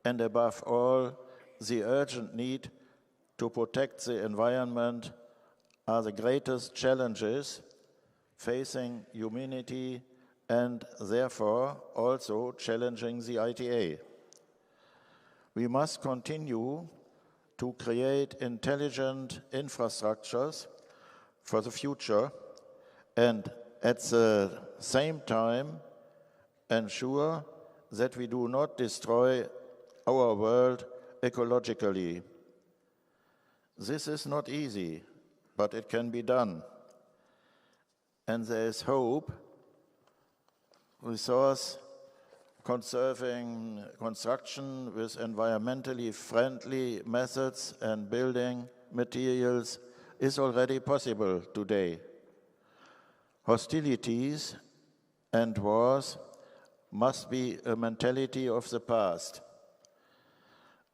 Speaker 20: and above all, the urgent need to protect the environment are the greatest challenges facing humanity and therefore also challenging the ITA. We must continue to create intelligent infrastructures for the future and at the same time ensure that we do not destroy our world ecologically. This is not easy, but it can be done. And there is hope. Resource conserving construction with environmentally friendly methods and building materials is already possible today. Hostilities and wars must be a mentality of the past.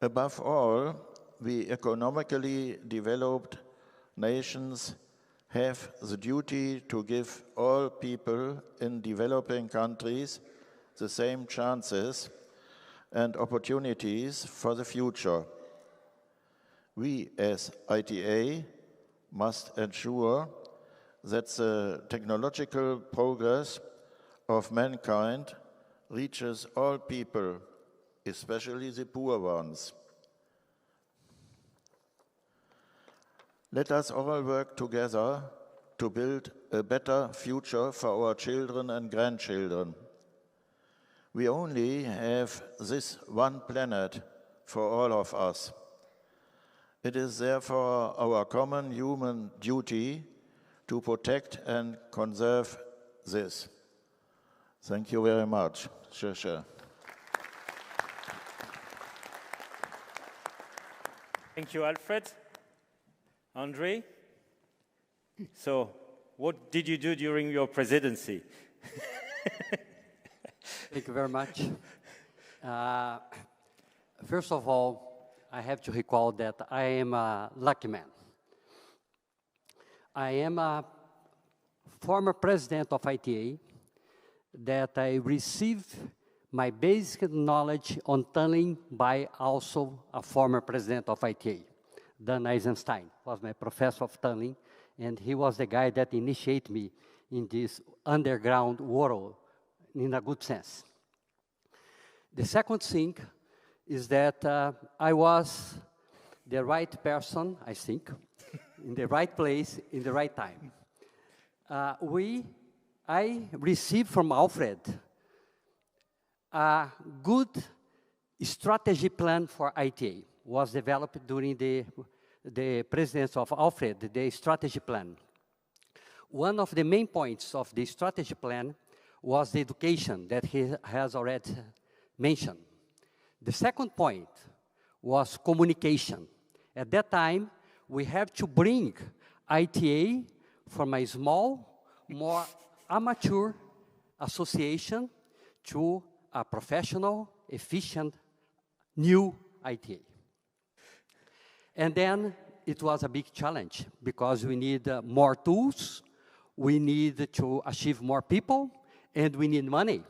Speaker 20: Above all, we economically developed nations have the duty to give all people in developing countries the same chances and opportunities for the future. We as ITA must ensure that the technological progress of mankind reaches all people, especially the poor ones. Let us all work together to build a better future for our children and grandchildren. We only have this one planet for all of us. It is therefore our common human duty to protect and conserve this. Thank you very much. Sure.
Speaker 9: Thank you, Alfred. Andre? So, what did you do during your presidency?
Speaker 21: Thank you very much. First of all, I have to recall that I am a lucky man. I am a former president of ITA, that I received my basic knowledge on tunneling by also a former president of ITA. Dan Eisenstein was my professor of tunneling, and he was the guy that initiated me in this underground world in a good sense. The second thing is that I was the right person, I think, in the right place, in the right time. I received from Alfred a good strategy plan for ITA. Was developed during the presidency of Alfred, the strategy plan. One of the main points of the strategy plan was the education that he has already mentioned. The second point was communication. At that time, we have to bring ITA from a small, more amateur association to a professional, efficient, new ITA. And then it was a big challenge because we need more tools, we need to achieve more people, and we need money.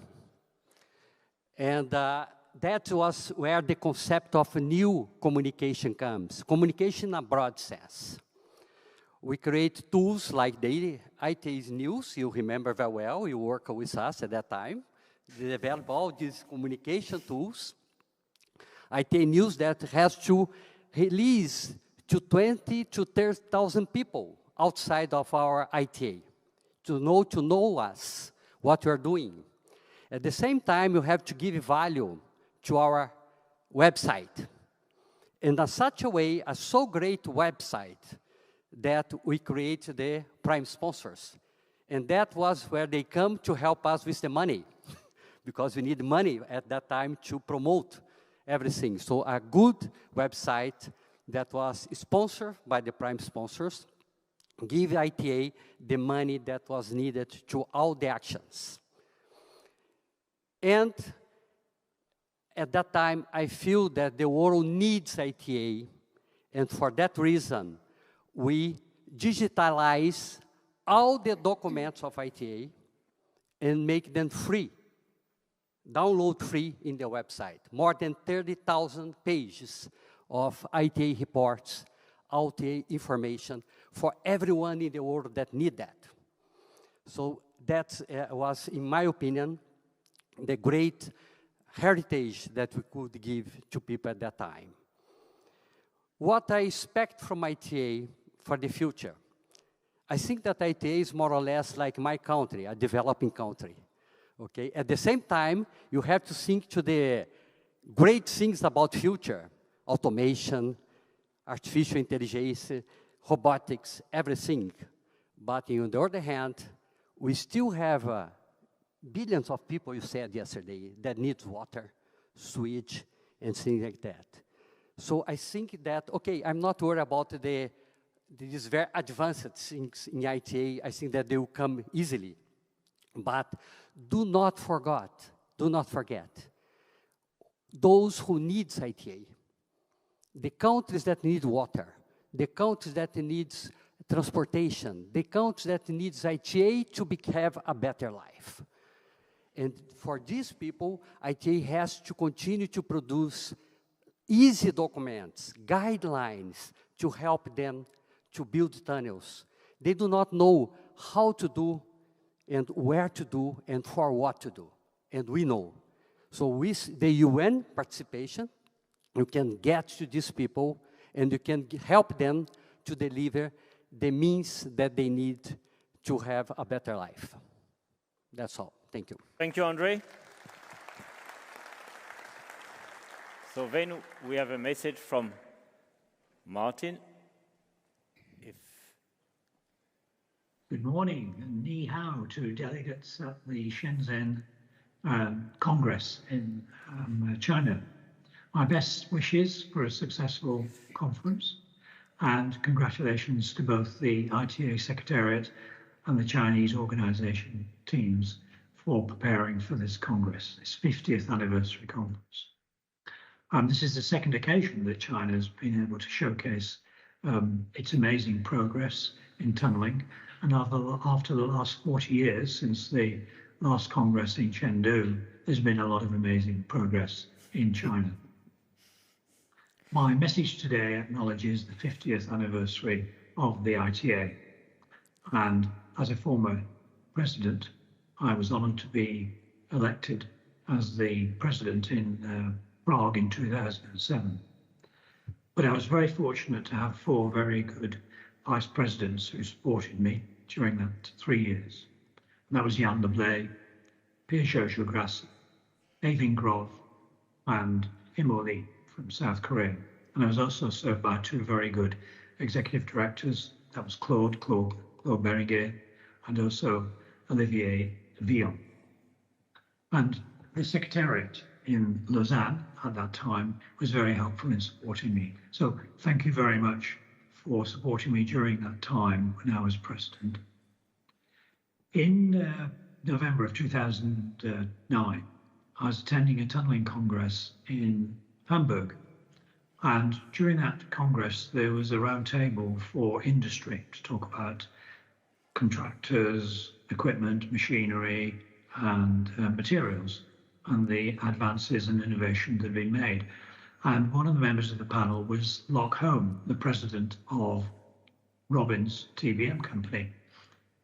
Speaker 21: And that was where the concept of new communication comes. Communication in a broad sense. We create tools like the ITA's News, you remember very well, you worked with us at that time. They develop all these communication tools. ITA News that has to release to 20 to 30,000 people outside of our ITA to know us, what we are doing. At the same time, you have to give value to our website. In such a way, a so great website that we create the prime sponsors. And that was where they come to help us with the money, because we need money at that time to promote everything. So a good website that was sponsored by the prime sponsors give ITA the money that was needed to all the actions. And at that time, I feel that the world needs ITA, and for that reason, we digitalize all the documents of ITA and make them free, download free in the website. More than 30,000 pages of ITA reports, ITA information for everyone in the world that need that. So that was, in my opinion, the great heritage that we could give to people at that time. What I expect from ITA for the future, I think that ITA is more or less like my country, a developing country. Okay? At the same time, you have to think to the great things about future, automation, artificial intelligence, robotics, everything. But on the other hand, we still have billions of people, you said yesterday, that need water, sewage, and things like that. So I think that, okay, I'm not worried about these very advanced things in ITA. I think that they will come easily. But do not forget, those who need ITA, the countries that need water, the countries that need transportation, the countries that need ITA to have a better life. And for these people, ITA has to continue to produce easy documents, guidelines to help them to build tunnels. They do not know how to do and where to do and for what to do. And we know. So with the UN participation, you can get to these people and you can help them to deliver the means that they need to have a better life. That's all. Thank you.
Speaker 9: Thank you, Andre. So then we have a message from Martin.
Speaker 2: Good morning, and ni hao to delegates at the Shenzhen Congress in China. My best wishes for a successful conference, and congratulations to both the ITA Secretariat and the Chinese organization teams for preparing for this Congress, this 50th anniversary conference. This is the second occasion that China has been able to showcase its amazing progress in tunneling. And after the last 40 years, since the last Congress in Chengdu, there's been a lot of amazing progress in China. My message today acknowledges the 50th anniversary of the ITA. And as a former president, I was honored to be elected as the president in Prague in 2007. But I was very fortunate to have 4 very good vice presidents who supported me during that 3 years. And that was Jan de Blay, Pierre Grassi, Eivind Grov, and Imo Lee from South Korea. And I was also served by 2 very good executive directors. That was Claude Berringer, and also Olivier Villon. And the Secretariat in Lausanne at that time was very helpful in supporting me. So thank you very much for supporting me during that time when I was president. In November of 2009, I was attending a tunneling congress in Hamburg. And during that congress, there was a roundtable for industry to talk about contractors, equipment, machinery, and materials, and the advances and innovation that had been made. And one of the members of the panel was Loch Home, the president of Robbins TBM company.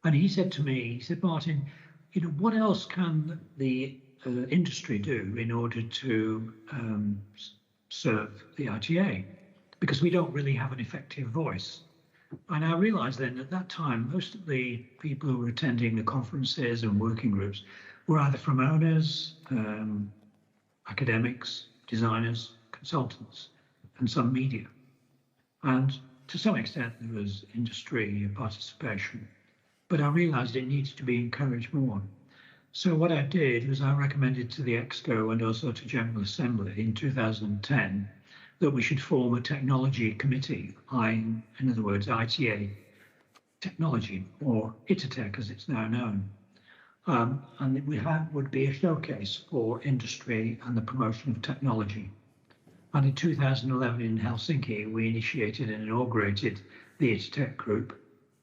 Speaker 2: And he said to me, he said, Martin, what else can the industry do in order to serve the ITA? Because we don't really have an effective voice. And I realized then at that time, most of the people who were attending the conferences and working groups were either from owners, academics, designers, consultants, and some media. And to some extent, there was industry participation, but I realized it needed to be encouraged more. So what I did was I recommended to the EXCO and also to General Assembly in 2010 that we should form a technology committee, in other words, ITA technology, or ITA as it's now known. And it would be a showcase for industry and the promotion of technology. And in 2011 in Helsinki, we initiated and inaugurated the ITA group.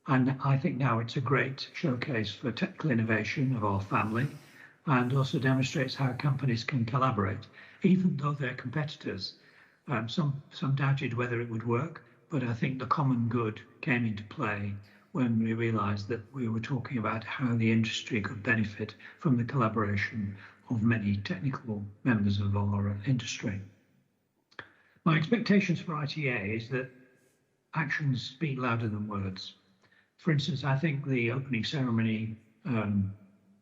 Speaker 2: And I think now it's a great showcase for technical innovation of our family, and also demonstrates how companies can collaborate, even though they're competitors. Some doubted whether it would work, but I think the common good came into play when we realized that we were talking about how the industry could benefit from the collaboration of many technical members of our industry. My expectations for ITA is that actions speak louder than words. For instance, I think the opening ceremony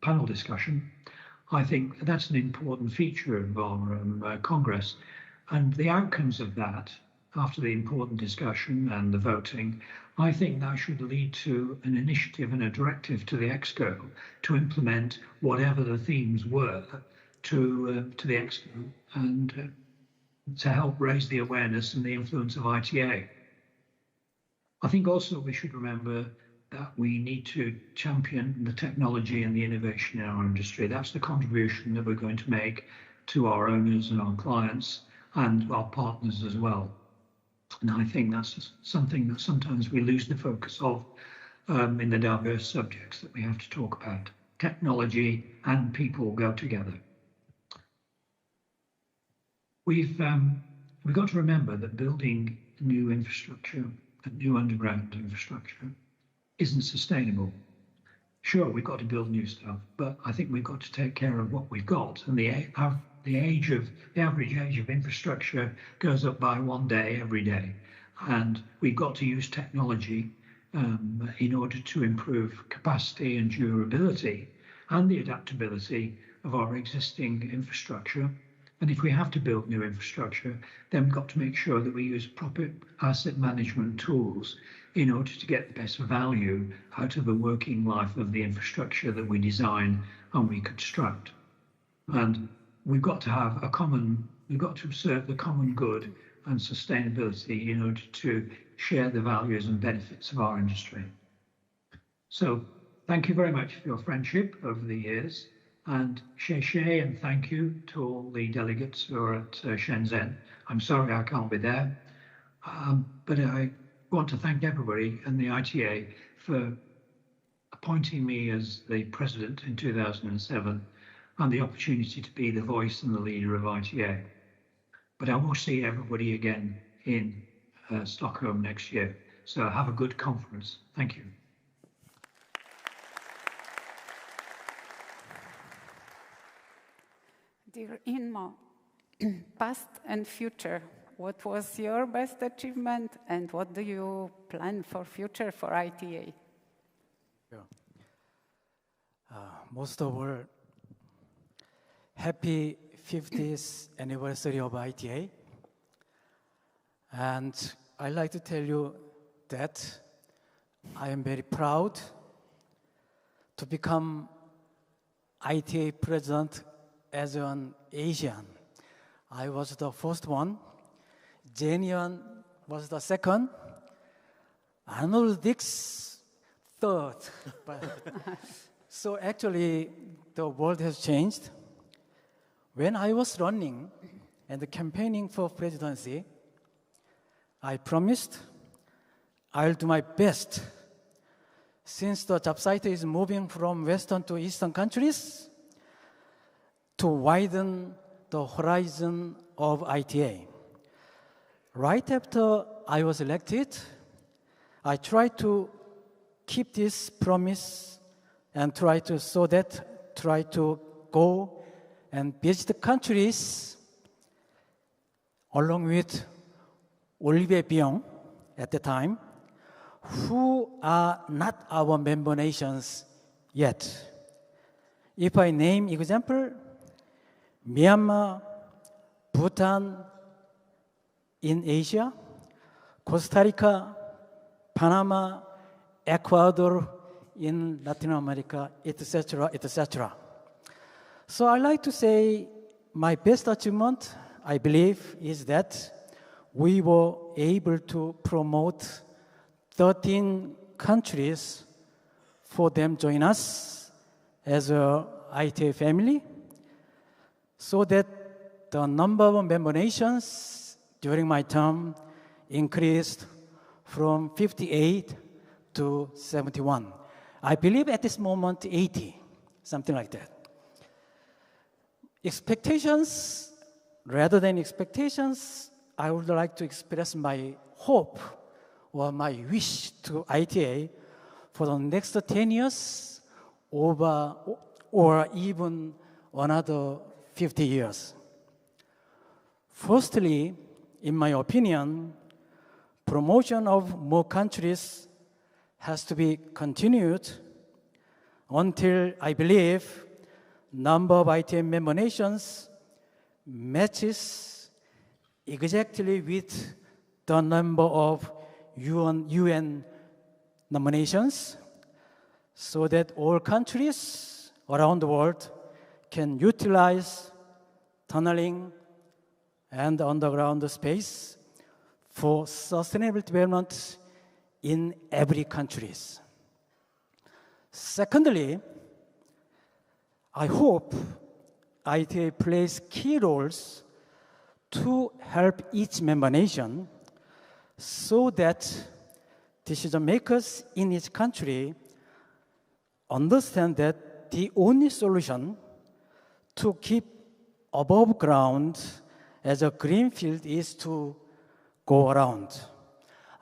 Speaker 2: panel discussion, I think that's an important feature of our Congress. And the outcomes of that, after the important discussion and the voting, I think that should lead to an initiative and a directive to the EXCO to implement whatever the themes were to the EXCO and to help raise the awareness and the influence of ITA. I think also we should remember that we need to champion the technology and the innovation in our industry. That's the contribution that we're going to make to our owners and our clients and our partners as well. And I think that's something that sometimes we lose the focus of in the diverse subjects that we have to talk about. Technology and people go together. We've got to remember that building new infrastructure, new underground infrastructure, isn't sustainable. Sure, we've got to build new stuff, but I think we've got to take care of what we've got. And the average age of infrastructure goes up by 1 day every day. And we've got to use technology in order to improve capacity and durability and the adaptability of our existing infrastructure. And if we have to build new infrastructure, then we've got to make sure that we use proper asset management tools in order to get the best value out of the working life of the infrastructure that we design and we construct. And we've got to observe the common good and sustainability in order to share the values and benefits of our industry. So thank you very much for your friendship over the years, and xie and thank you to all the delegates who are at Shenzhen. I'm sorry I can't be there, but I want to thank everybody and the ITA for appointing me as the president in 2007 and the opportunity to be the voice and the leader of ITA. But I will see everybody again in Stockholm next year. So have a good conference. Thank you.
Speaker 13: Dear Inma, past and future, what was your best achievement and what do you plan for future for ITA?
Speaker 3: Yeah. Most of all, happy 50th anniversary of ITA. And I'd like to tell you that I am very proud to become ITA president as an Asian. I was the first one. Jenian was the second. Arnold Dix third. But so actually, the world has changed. When I was running and campaigning for presidency, I promised I'll do my best. Since the job site is moving from Western to Eastern countries, to widen the horizon of ITA. Right after I was elected, I tried to keep this promise and try to go and visit countries along with Olivier Bion at the time, who are not our member nations yet. If I name example, Myanmar, Bhutan in Asia, Costa Rica, Panama, Ecuador in Latin America, etc., etc. So I like to say my best achievement, I believe, is that we were able to promote 13 countries for them join us as a ITA family, so that the number of member nations during my term increased from 58 to 71. I believe at this moment 80, something like that. Expectations, rather than expectations, I would like to express my hope or my wish to ITA for the next 10 years or even another 50 years. Firstly, in my opinion, promotion of more countries has to be continued until I believe number of ITA member nations matches exactly with the number of UN nominations, so that all countries around the world can utilize tunneling and underground space for sustainable development in every country. Secondly, I hope ITA plays key roles to help each member nation so that decision makers in each country understand that the only solution to keep above ground as a green field is to go around.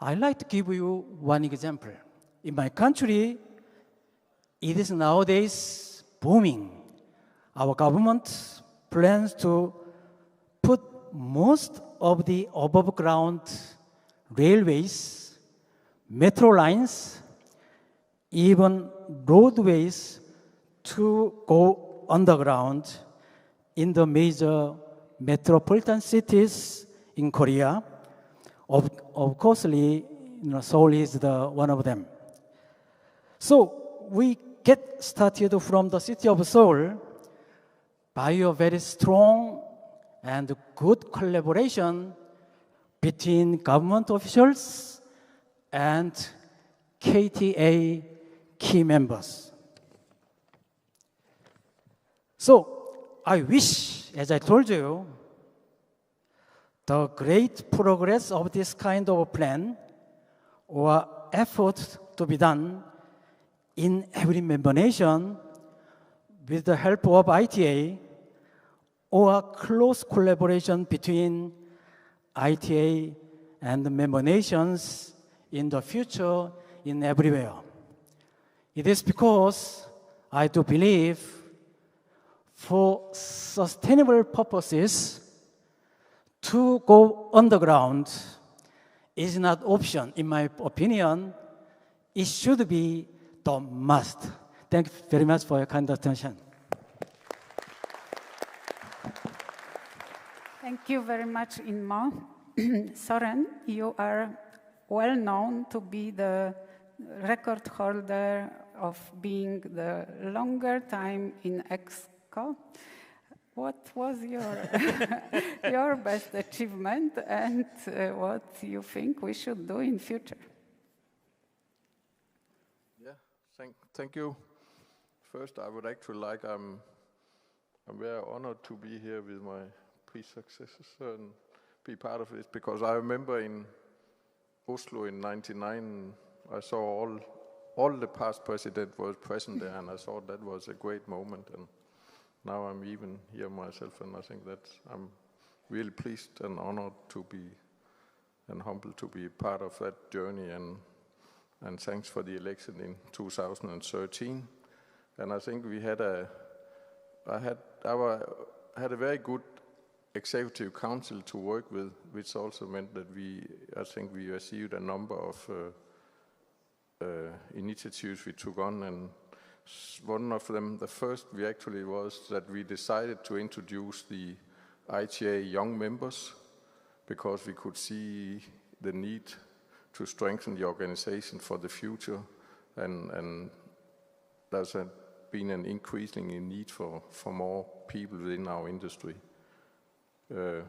Speaker 3: I'd like to give you one example. In my country, it is nowadays booming. Our government plans to put most of the above ground railways, metro lines, even roadways to go underground in the major metropolitan cities in Korea. Of course, Seoul is one of them. So we get started from the city of Seoul by a very strong and good collaboration between government officials and KTA key members. So I wish, as I told you, the great progress of this kind of plan or effort to be done in every member nation with the help of ITA or close collaboration between ITA and the member nations in the future in everywhere. It is because I do believe for sustainable purposes to go underground is not option. In my opinion, it should be the must. Thank you very much for your kind attention.
Speaker 13: Thank you very much, Inma. Soren, you are well known to be the record holder of being the longer time in EXCO. What was your best achievement, and what you think we should do in future?
Speaker 4: Thank you. First, I would actually I'm very honored to be here with my predecessors and be part of it, because I remember in Oslo in '99, I saw all the past presidents was present there, and I thought that was a great moment. And now I'm even here myself, and I think that I'm really pleased and honored to be, and humbled to be part of that journey. And thanks for the election in 2013. And I think I had a very good executive council to work with, which also meant that I think we received a number of initiatives we took on, and one of them, the first we actually was that we decided to introduce the ITA young members, because we could see the need to strengthen the organization for the future, and there's been an increasing need for more people within our industry.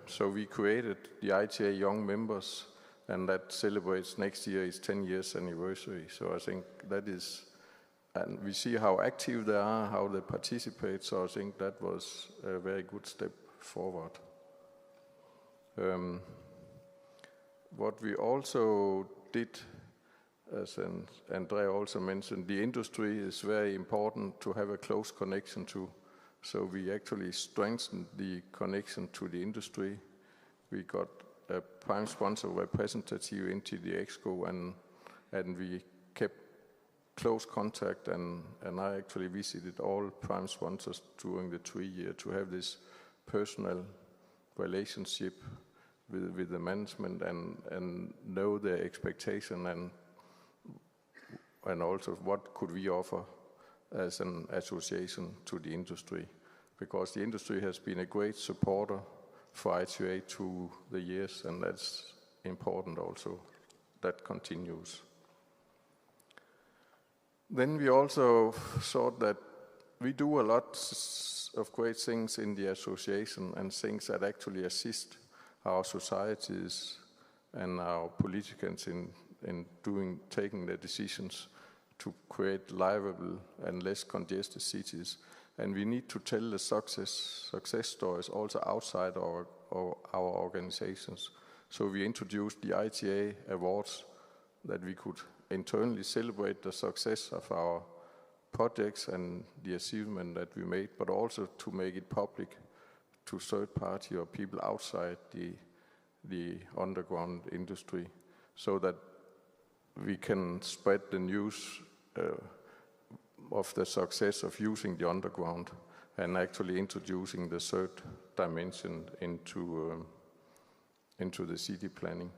Speaker 4: So we created the ITA Young Members, and that celebrates next year its 10 years anniversary. So I think that is, and we see how active they are, how they participate, so I think that was a very good step forward. What we also did, as Andrea also mentioned, the industry is very important to have a close connection to. So we actually strengthened the connection to the industry. We got a prime sponsor representative into the Exco, and we kept close contact, and I actually visited all prime sponsors during the 3 years to have this personal relationship with the management and know their expectation, and also what could we offer as an association to the industry, because the industry has been a great supporter for ITA through the years, and that's important also. That continues. Then we also thought that we do a lot of great things in the association, and things that actually assist our societies and our politicians in taking the decisions to create livable and less congested cities. And we need to tell the success stories also outside our organizations. So we introduced the ITA Awards, that we could internally celebrate the success of our projects and the achievement that we made, but also to make it public to third party or people outside the underground industry, so that we can spread the news of the success of using the underground and actually introducing the third dimension into the city planning.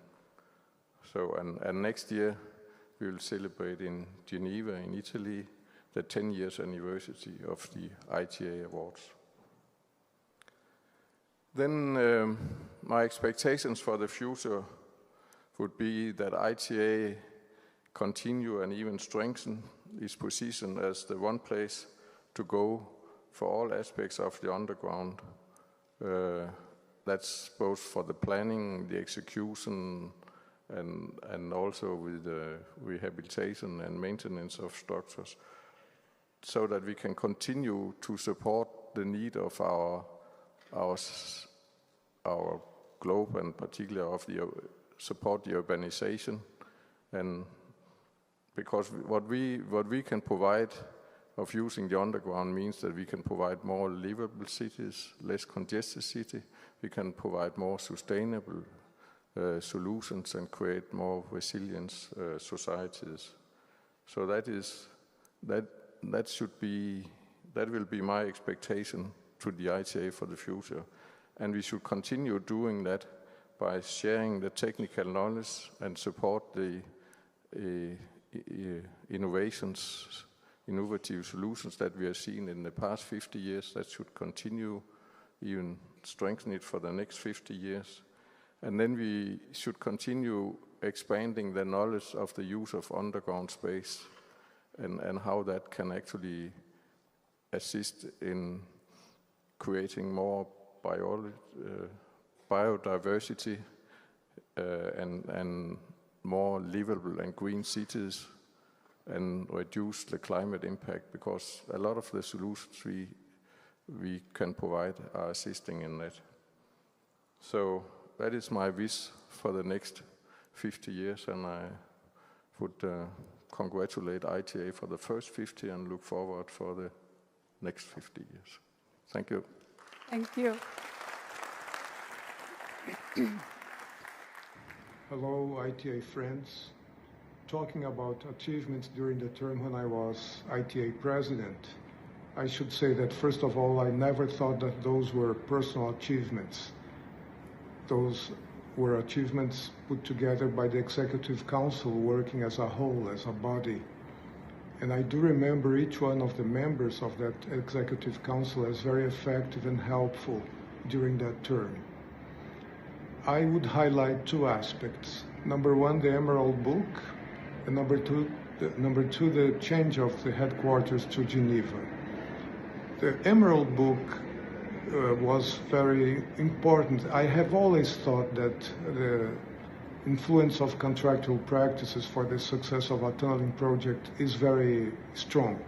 Speaker 4: So, and next year we will celebrate in Geneva, in Italy, the 10 years anniversary of the ITA Awards. Then my expectations for the future would be that ITA continue and even strengthen its position as the one place to go for all aspects of the underground. That's both for the planning, the execution, and also with the rehabilitation and maintenance of structures, so that we can continue to support the need of our globe, and particularly of support the urbanization. And because what we can provide of using the underground means that we can provide more livable cities, less congested city. We can provide more sustainable solutions and create more resilient societies. So that will be my expectation to the ITA for the future. And we should continue doing that by sharing the technical knowledge and support the innovative solutions that we have seen in the past 50 years. That should continue, even strengthen it for the next 50 years. And then we should continue expanding the knowledge of the use of underground space and how that can actually assist in creating more biodiversity and more livable and green cities, and reduce the climate impact, because a lot of the solutions we can provide are assisting in that. So that is my wish for the next 50 years, and I would congratulate ITA for the first 50 and look forward for the next 50 years. Thank you.
Speaker 13: Thank you.
Speaker 5: Hello, ITA friends. Talking about achievements during the term when I was ITA president, I should say that first of all, I never thought that those were personal achievements. Those were achievements put together by the Executive Council working as a whole, as a body. And I do remember each one of the members of that Executive Council as very effective and helpful during that term. I would highlight two aspects. Number one, the Emerald Book, and number two, the change of the headquarters to Geneva. The Emerald Book was very important. I have always thought that the influence of contractual practices for the success of a tunneling project is very strong.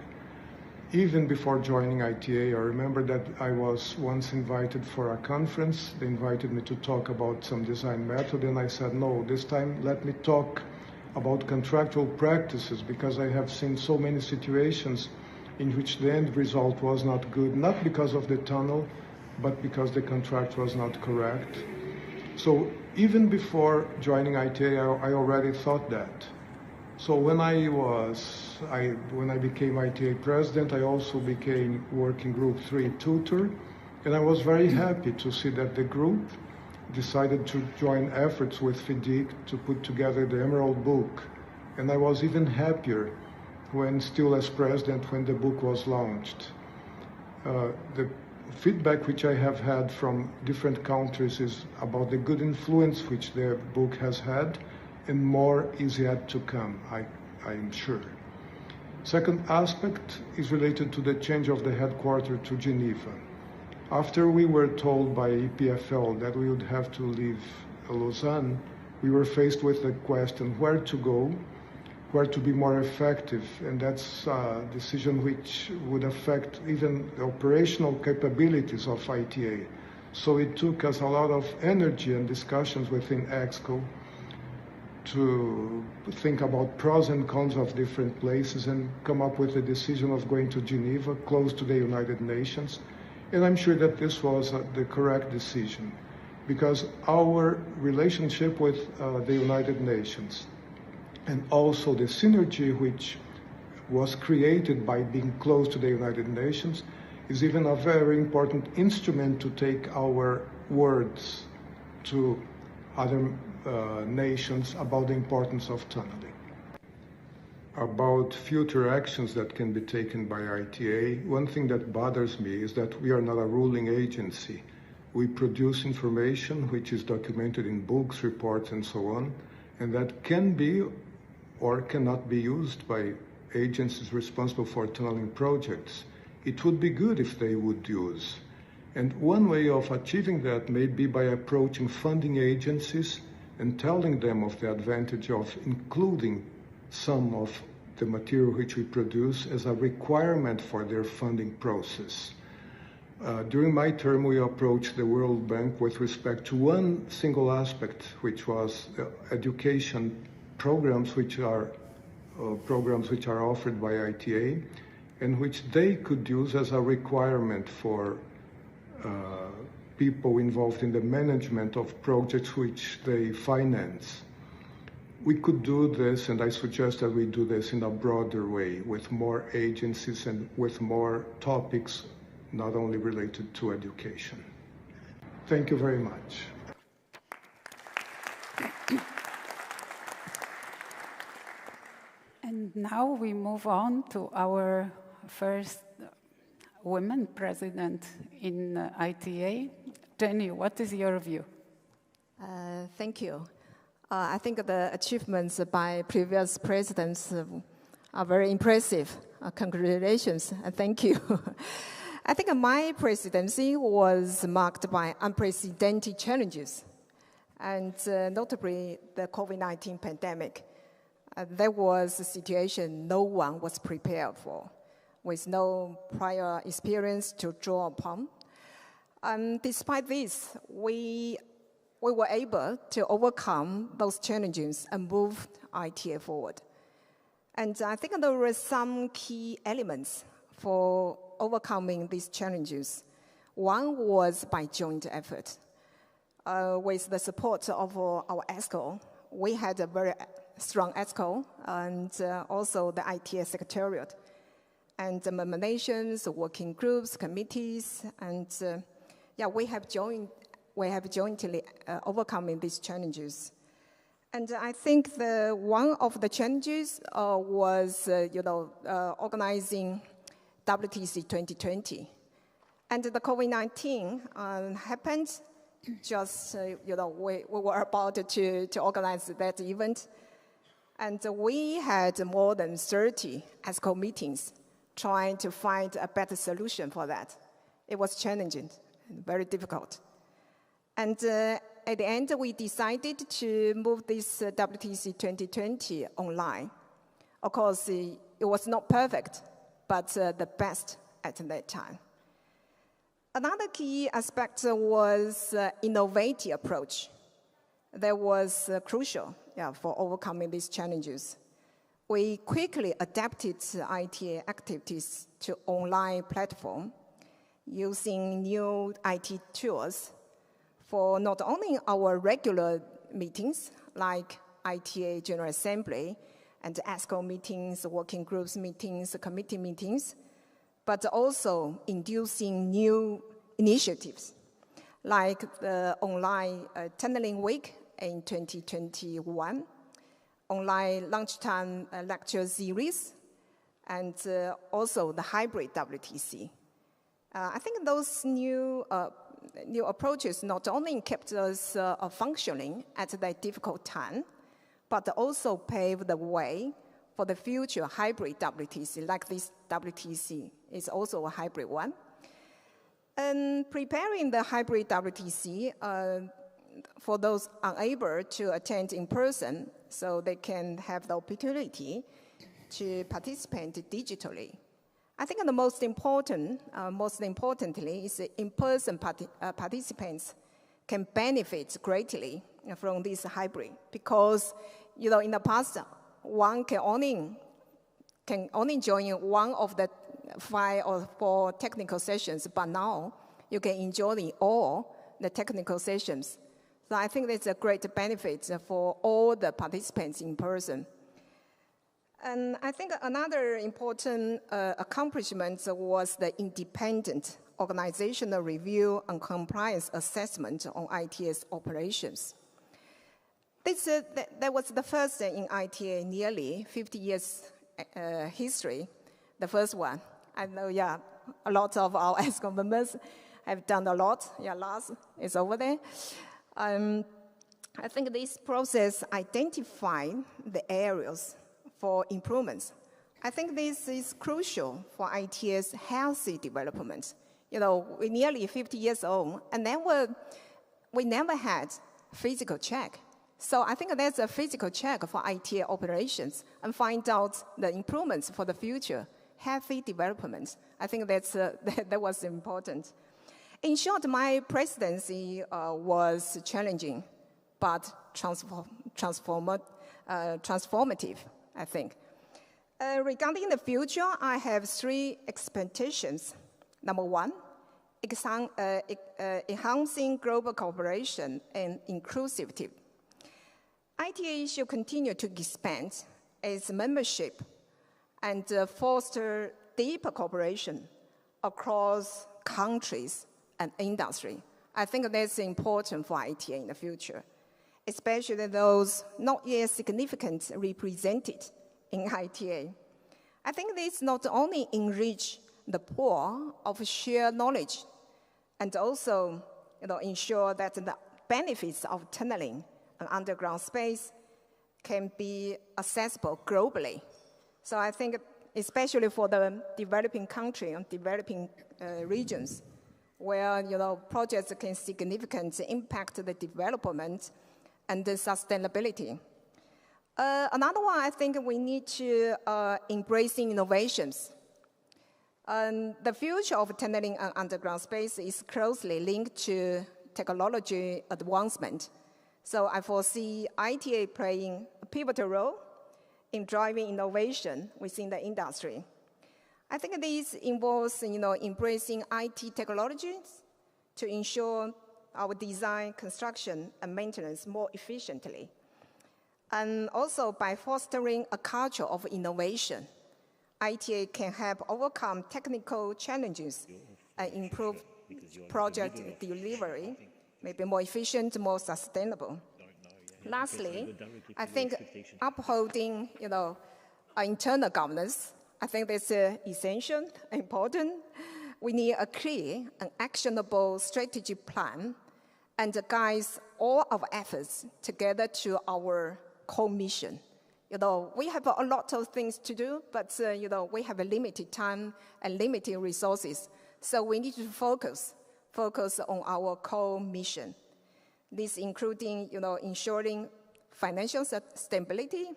Speaker 5: Even before joining ITA, I remember that I was once invited for a conference. They invited me to talk about some design method, and I said, no, this time let me talk about contractual practices, because I have seen so many situations in which the end result was not good, not because of the tunnel, but because the contract was not correct. So even before joining ITA, I already thought that. So when I became ITA president, I also became Working Group 3 tutor, and I was very happy to see that the group decided to join efforts with FIDIC to put together the Emerald Book. And I was even happier when, still as president, when the book was launched. The feedback which I have had from different countries is about the good influence which the book has had, and more is yet to come, I am sure. Second aspect is related to the change of the headquarters to Geneva. After we were told by EPFL that we would have to leave Lausanne, we were faced with the question where to go, where to be more effective, and that's a decision which would affect even the operational capabilities of ITA. So it took us a lot of energy and discussions within EXCO to think about pros and cons of different places and come up with the decision of going to Geneva, close to the United Nations. And I'm sure that this was the correct decision, because our relationship with the United Nations and also the synergy which was created by being close to the United Nations is even a very important instrument to take our words to other nations about the importance of tunneling. About future actions that can be taken by ITA, one thing that bothers me is that we are not a ruling agency. We produce information which is documented in books, reports, and so on, and that can be or cannot be used by agencies responsible for tunneling projects. It would be good if they would use. And one way of achieving that may be by approaching funding agencies and telling them of the advantage of including some of the material which we produce as a requirement for their funding process. During my term, we approached the World Bank with respect to one single aspect, which was education programs which are offered by ITA and which they could use as a requirement for people involved in the management of projects which they finance. We could do this, and I suggest that we do this in a broader way, with more agencies and with more topics, not only related to education. Thank you very much.
Speaker 13: And now we move on to our first women president in ITA. Jenny, what is your view?
Speaker 15: Thank you. I think the achievements by previous presidents are very impressive. Congratulations and thank you. I think my presidency was marked by unprecedented challenges, and notably the COVID-19 pandemic. That was a situation no one was prepared for, with no prior experience to draw upon. Despite this, we were able to overcome those challenges and move ITA forward. And I think there were some key elements for overcoming these challenges. One was by joint effort. With the support of our ESCO, we had a very strong ESCO and also the ITA Secretariat. And the member nations, working groups, committees, and we have jointly overcoming these challenges. And I think one of the challenges was, organizing WTC 2020. And the COVID-19 happened just, we were about to organize that event. And we had more than 30 ESCO meetings trying to find a better solution for that. It was challenging, very difficult. And at the end, we decided to move this WTC 2020 online. Of course, it was not perfect, but the best at that time. Another key aspect was innovative approach. That was crucial for overcoming these challenges. We quickly adapted ITA activities to online platform using new IT tools for not only our regular meetings, like ITA General Assembly and ESCO meetings, working groups meetings, committee meetings, but also inducing new initiatives, like the online tunneling week in 2021, online lunchtime lecture series, and also the hybrid WTC. I think those new approaches not only kept us functioning at that difficult time, but also paved the way for the future hybrid WTC, like this WTC is also a hybrid one. And preparing the hybrid WTC for those unable to attend in person, so they can have the opportunity to participate digitally. I think the most importantly is in-person participants can benefit greatly from this hybrid, because in the past one can only join one of the 5 or 4 technical sessions, but now you can enjoy all the technical sessions. So I think that's a great benefit for all the participants in person. And I think another important accomplishment was the independent organizational review and compliance assessment on ITA's operations. That was the first in ITA nearly 50 years history, the first one. I know, a lot of our ESCO members have done a lot. Lars is over there. I think this process identified the areas for improvements. I think this is crucial for ITA's healthy development. We're nearly 50 years old, and then we never had physical check. So I think there's a physical check for ITA operations and find out the improvements for the future, healthy development. I think that was important. In short, my presidency was challenging, but transformative, I think. Regarding the future, I have 3 expectations. Number 1, enhancing global cooperation and inclusivity. ITA should continue to expand its membership and foster deeper cooperation across countries and industry. I think that's important for ITA in the future, especially those not yet significantly represented in ITA. I think this not only enrich the pool of shared knowledge and also ensure that the benefits of tunneling and underground space can be accessible globally. So I think especially for the developing country and developing regions, where projects can significantly impact the development and the sustainability. Another one, I think we need to embracing innovations. The future of tunneling and underground space is closely linked to technology advancement. So I foresee ITA playing a pivotal role in driving innovation within the industry. I think this involves, embracing IT technologies to ensure our design, construction, and maintenance more efficiently. And also by fostering a culture of innovation, ITA can help overcome technical challenges and improve project delivery, maybe more efficient, more sustainable. Lastly, I think upholding, internal governance, I think that's essential, important. We need a clear and actionable strategy plan and guides all our efforts together to our core mission. We have a lot of things to do, but we have a limited time and limited resources. So we need to focus on our core mission. This including, ensuring financial stability,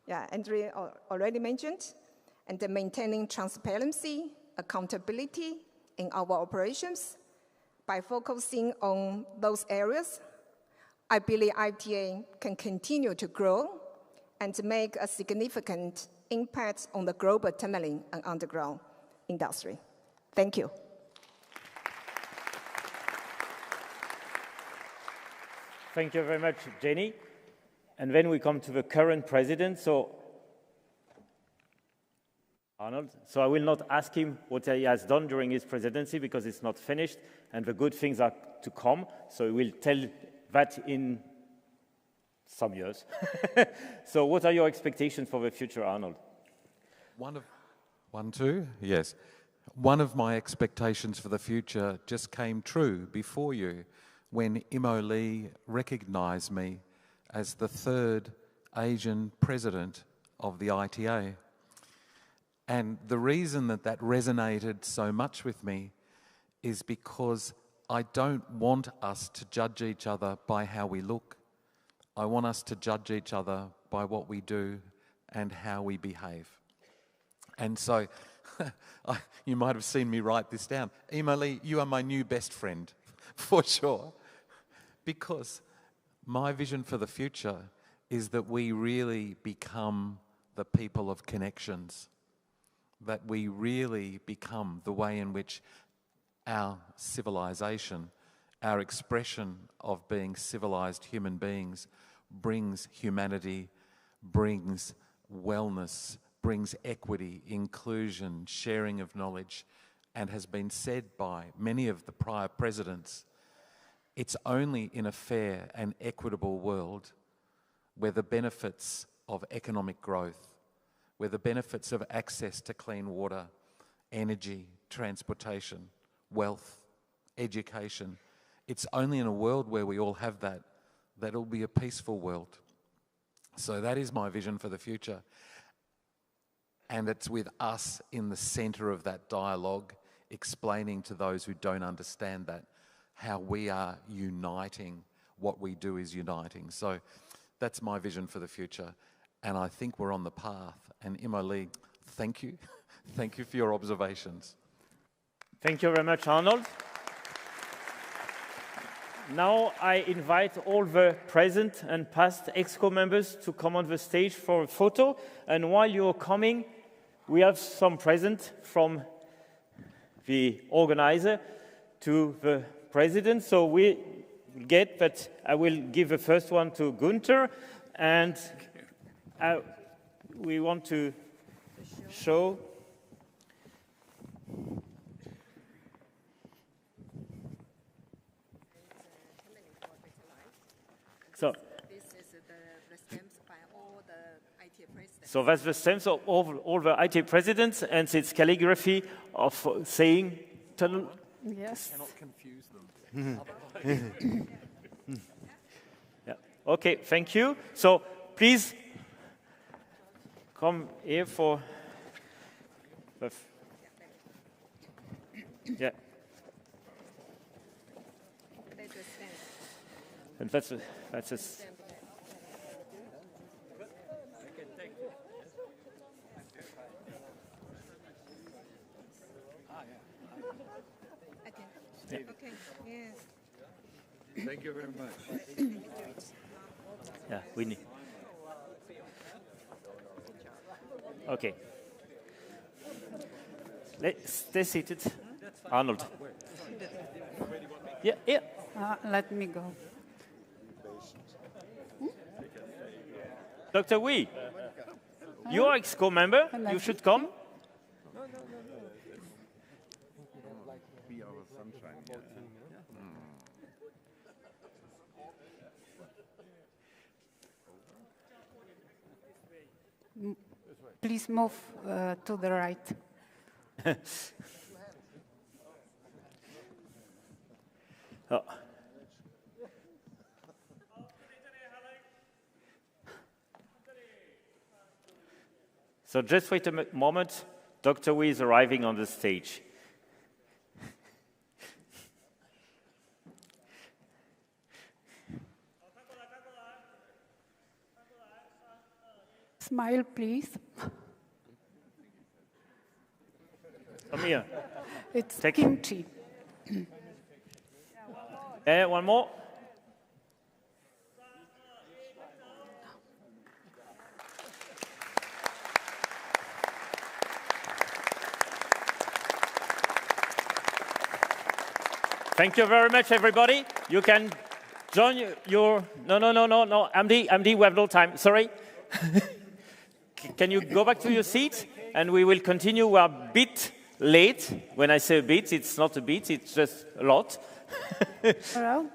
Speaker 15: Andrea already mentioned, and maintaining transparency, accountability in our operations. By focusing on those areas, I believe ITA can continue to grow and to make a significant impact on the global tunneling and underground industry. Thank you.
Speaker 9: Thank you very much, Jenny. And then we come to the current president, Arnold. So I will not ask him what he has done during his presidency because it's not finished and the good things are to come. So he will tell that in some years. So what are your expectations for the future, Arnold?
Speaker 14: One of my expectations for the future just came true before you when Imo Lee recognised me as the third Asian president of the ITA. And the reason that resonated so much with me is because I don't want us to judge each other by how we look. I want us to judge each other by what we do and how we behave. And so, you might have seen me write this down. Imo Lee, you are my new best friend, for sure. Because my vision for the future is that we really become the people of connections, that we really become the way in which our civilization, our expression of being civilized human beings, brings humanity, brings wellness, brings equity, inclusion, sharing of knowledge, and has been said by many of the prior presidents. It's only in a fair and equitable world where the benefits of economic growth, where the benefits of access to clean water, energy, transportation, wealth, education, it's only in a world where we all have that it'll be a peaceful world. So that is my vision for the future. And it's with us in the centre of that dialogue, explaining to those who don't understand that, how we are uniting, what we do is uniting. So that's my vision for the future. And I think we're on the path. And Imo Lee, thank you. Thank you for your observations.
Speaker 9: Thank you very much, Arnold. Now I invite all the present and past EXCO members to come on the stage for a photo. And while you're coming, we have some present from the organizer to the president. So we get that. I will give the first one to Gunther, and we want to show. So So that's the sense of all the IT presidents, and it's calligraphy of saying tunnel.
Speaker 13: Yes.
Speaker 14: Cannot confuse them.
Speaker 9: Yeah. Okay, thank you. So please come here for the yeah. And that's a
Speaker 19: Thank you very much.
Speaker 9: Yeah, we need. Okay. Let's stay seated. Arnold. Yeah, yeah.
Speaker 13: Let me go.
Speaker 9: Dr. Wee, you are EXCO member. You should come.
Speaker 13: Please move to the right.
Speaker 9: Oh. So just wait a moment. Dr. Wee is arriving on the stage.
Speaker 13: Smile, please.
Speaker 9: Come here.
Speaker 13: It's
Speaker 9: Take
Speaker 13: kimchi.
Speaker 9: One more. Thank you very much, everybody. You can join your... No. MD, we have no time. Sorry. Can you go back to your seat? And we will continue. We are a bit late. When I say a bit, it's not a bit, it's just a lot.
Speaker 13: Hello.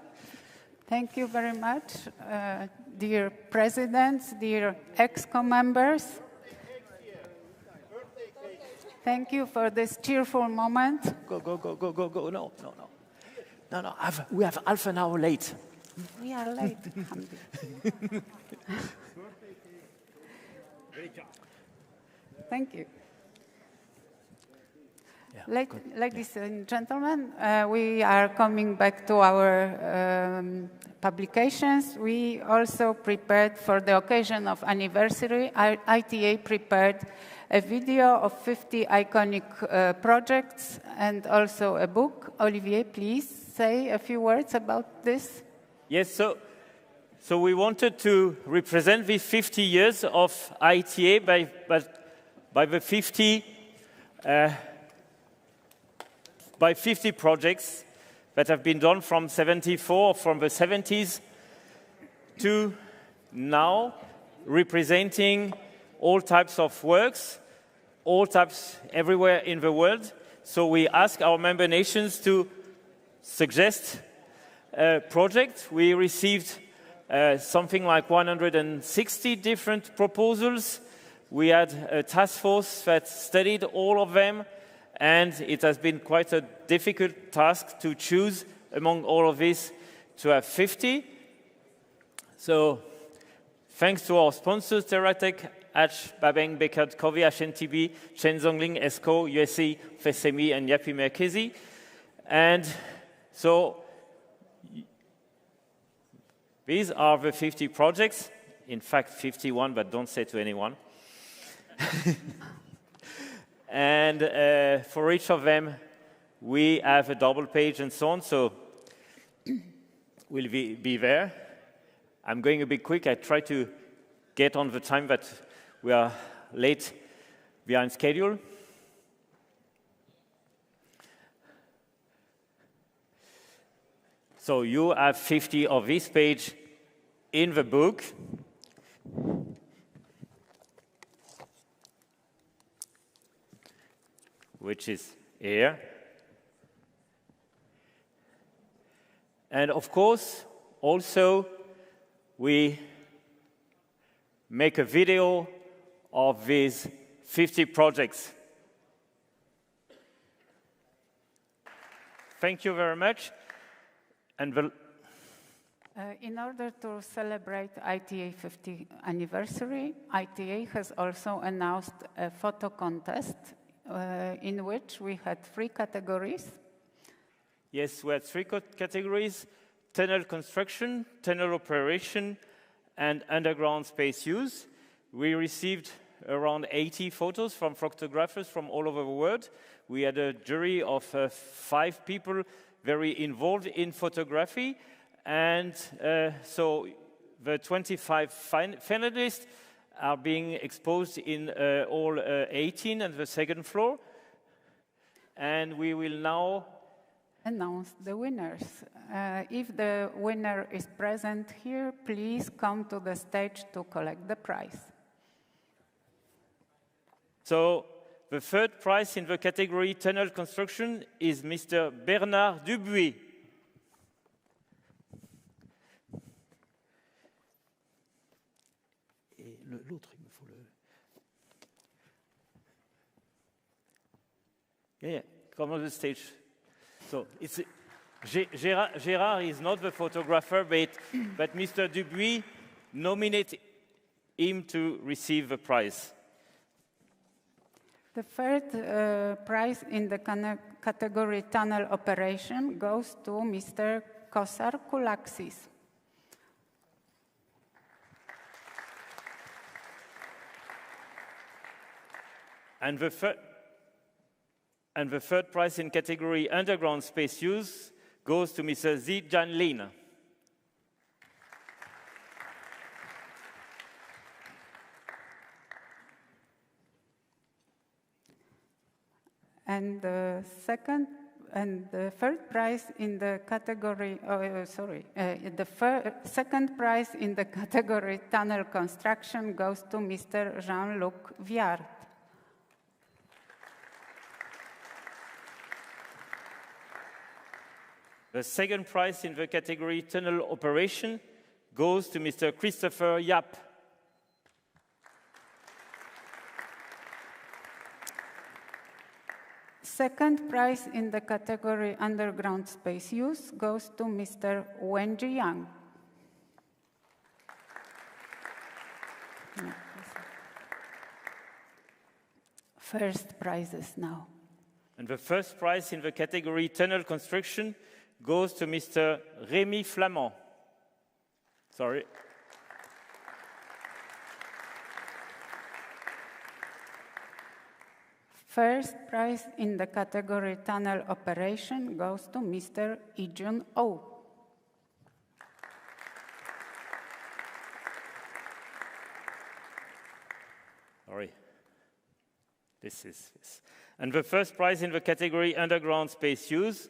Speaker 13: Thank you very much, dear presidents, dear EXCO members. Thank you for this cheerful moment.
Speaker 9: Go. No. We have half an hour late.
Speaker 13: We are late. Thank you.
Speaker 9: Yeah,
Speaker 13: Ladies and gentlemen, we are coming back to our publications. We also prepared, for the occasion of anniversary, ITA prepared a video of 50 iconic projects and also a book. Olivier, please say a few words about this.
Speaker 9: Yes, so we wanted to represent these 50 years of ITA by the 50 projects that have been done from the 70s to now, representing all types of works, all types everywhere in the world. So we ask our member nations to suggest a project. We received something like 160 different proposals. We had a task force that studied all of them, and it has been quite a difficult task to choose among all of these to have 50. So thanks to our sponsors, Teratech, H, Babeng, Beckert, Covey, HNTB, Chen Zhongling, ESCO, USC, FSME, and Yapi Merkezi. And so these are the 50 projects. In fact, 51, but don't say to anyone. And for each of them, we have a double page and so on, so we'll be there. I'm going a bit quick. I try to get on the time, but we are late behind schedule. So you have 50 of this page in the book. Which is here. And of course, also, we make a video of these 50 projects. Thank you very much. And
Speaker 13: in order to celebrate ITA 50th anniversary, ITA has also announced a photo contest in which we had 3 categories.
Speaker 9: Yes, we had 3 categories: tunnel construction, tunnel operation, and underground space use. We received around 80 photos from photographers from all over the world. We had a jury of 5 people very involved in photography, And so the 25 finalists are being exposed in all 18 on the second floor. And we will now
Speaker 13: announce the winners. If the winner is present here, please come to the stage to collect the prize.
Speaker 9: So the third prize in the category tunnel construction is Mr. Bernard Dubuis.
Speaker 3: Et l'autre, il me faut le...
Speaker 9: Yeah, come on the stage. So it's Gérard is not the photographer, but Mr. Dubuis nominated him to receive the prize.
Speaker 13: The third prize in the category tunnel operation goes to Mr. Kosar Kulaksis.
Speaker 9: And the third prize in category underground space use goes to Mr. Zijan Lin.
Speaker 13: And the third prize in the category, second prize in the category tunnel construction goes to Mr. Jean-Luc Viard.
Speaker 9: The second prize in the category tunnel operation goes to Mr. Christopher Yap.
Speaker 13: Second prize in the category underground space use goes to Mr. Wenji Yang. First prizes now.
Speaker 9: And the first prize in the category tunnel construction goes to Mr. Rémi Flamand. Sorry.
Speaker 13: First prize in the category tunnel operation goes to Mr. Ijun Oh.
Speaker 9: Sorry. This is this. And the first prize in the category underground space use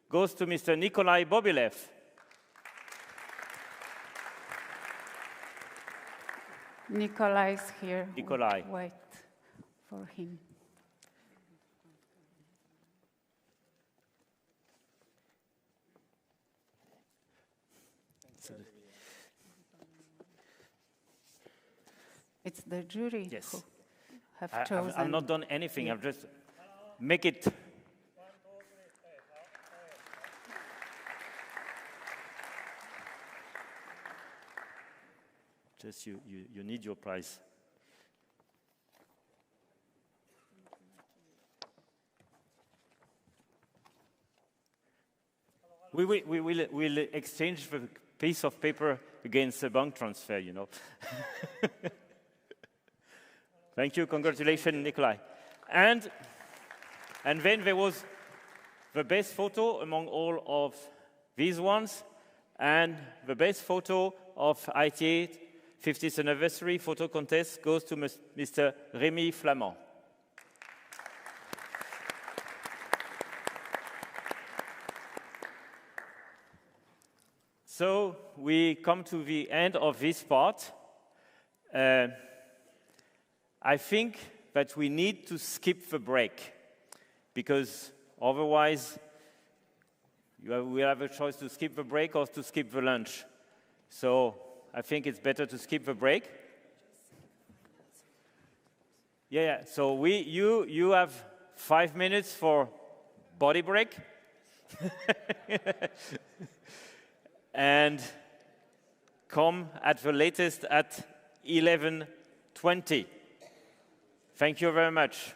Speaker 9: goes to Mr. Nikolai Bobilev.
Speaker 13: Nikolai is here.
Speaker 9: Nikolai.
Speaker 13: Wait for him. It's the jury who have chosen.
Speaker 9: I've not done anything. I've just make it. Just you need your prize. We'll exchange the piece of paper against a bank transfer, you know. Thank you, congratulations, Nikolai. And then there was the best photo among all of these ones, and the best photo of ITA 50th anniversary photo contest goes to Mr. Rémi Flamand. So we come to the end of this part. I think that we need to skip the break, because otherwise we have a choice to skip the break or to skip the lunch. So I think it's better to skip the break. Yeah. So you have 5 minutes for body break. And come at the latest at 11:20. Thank you very much.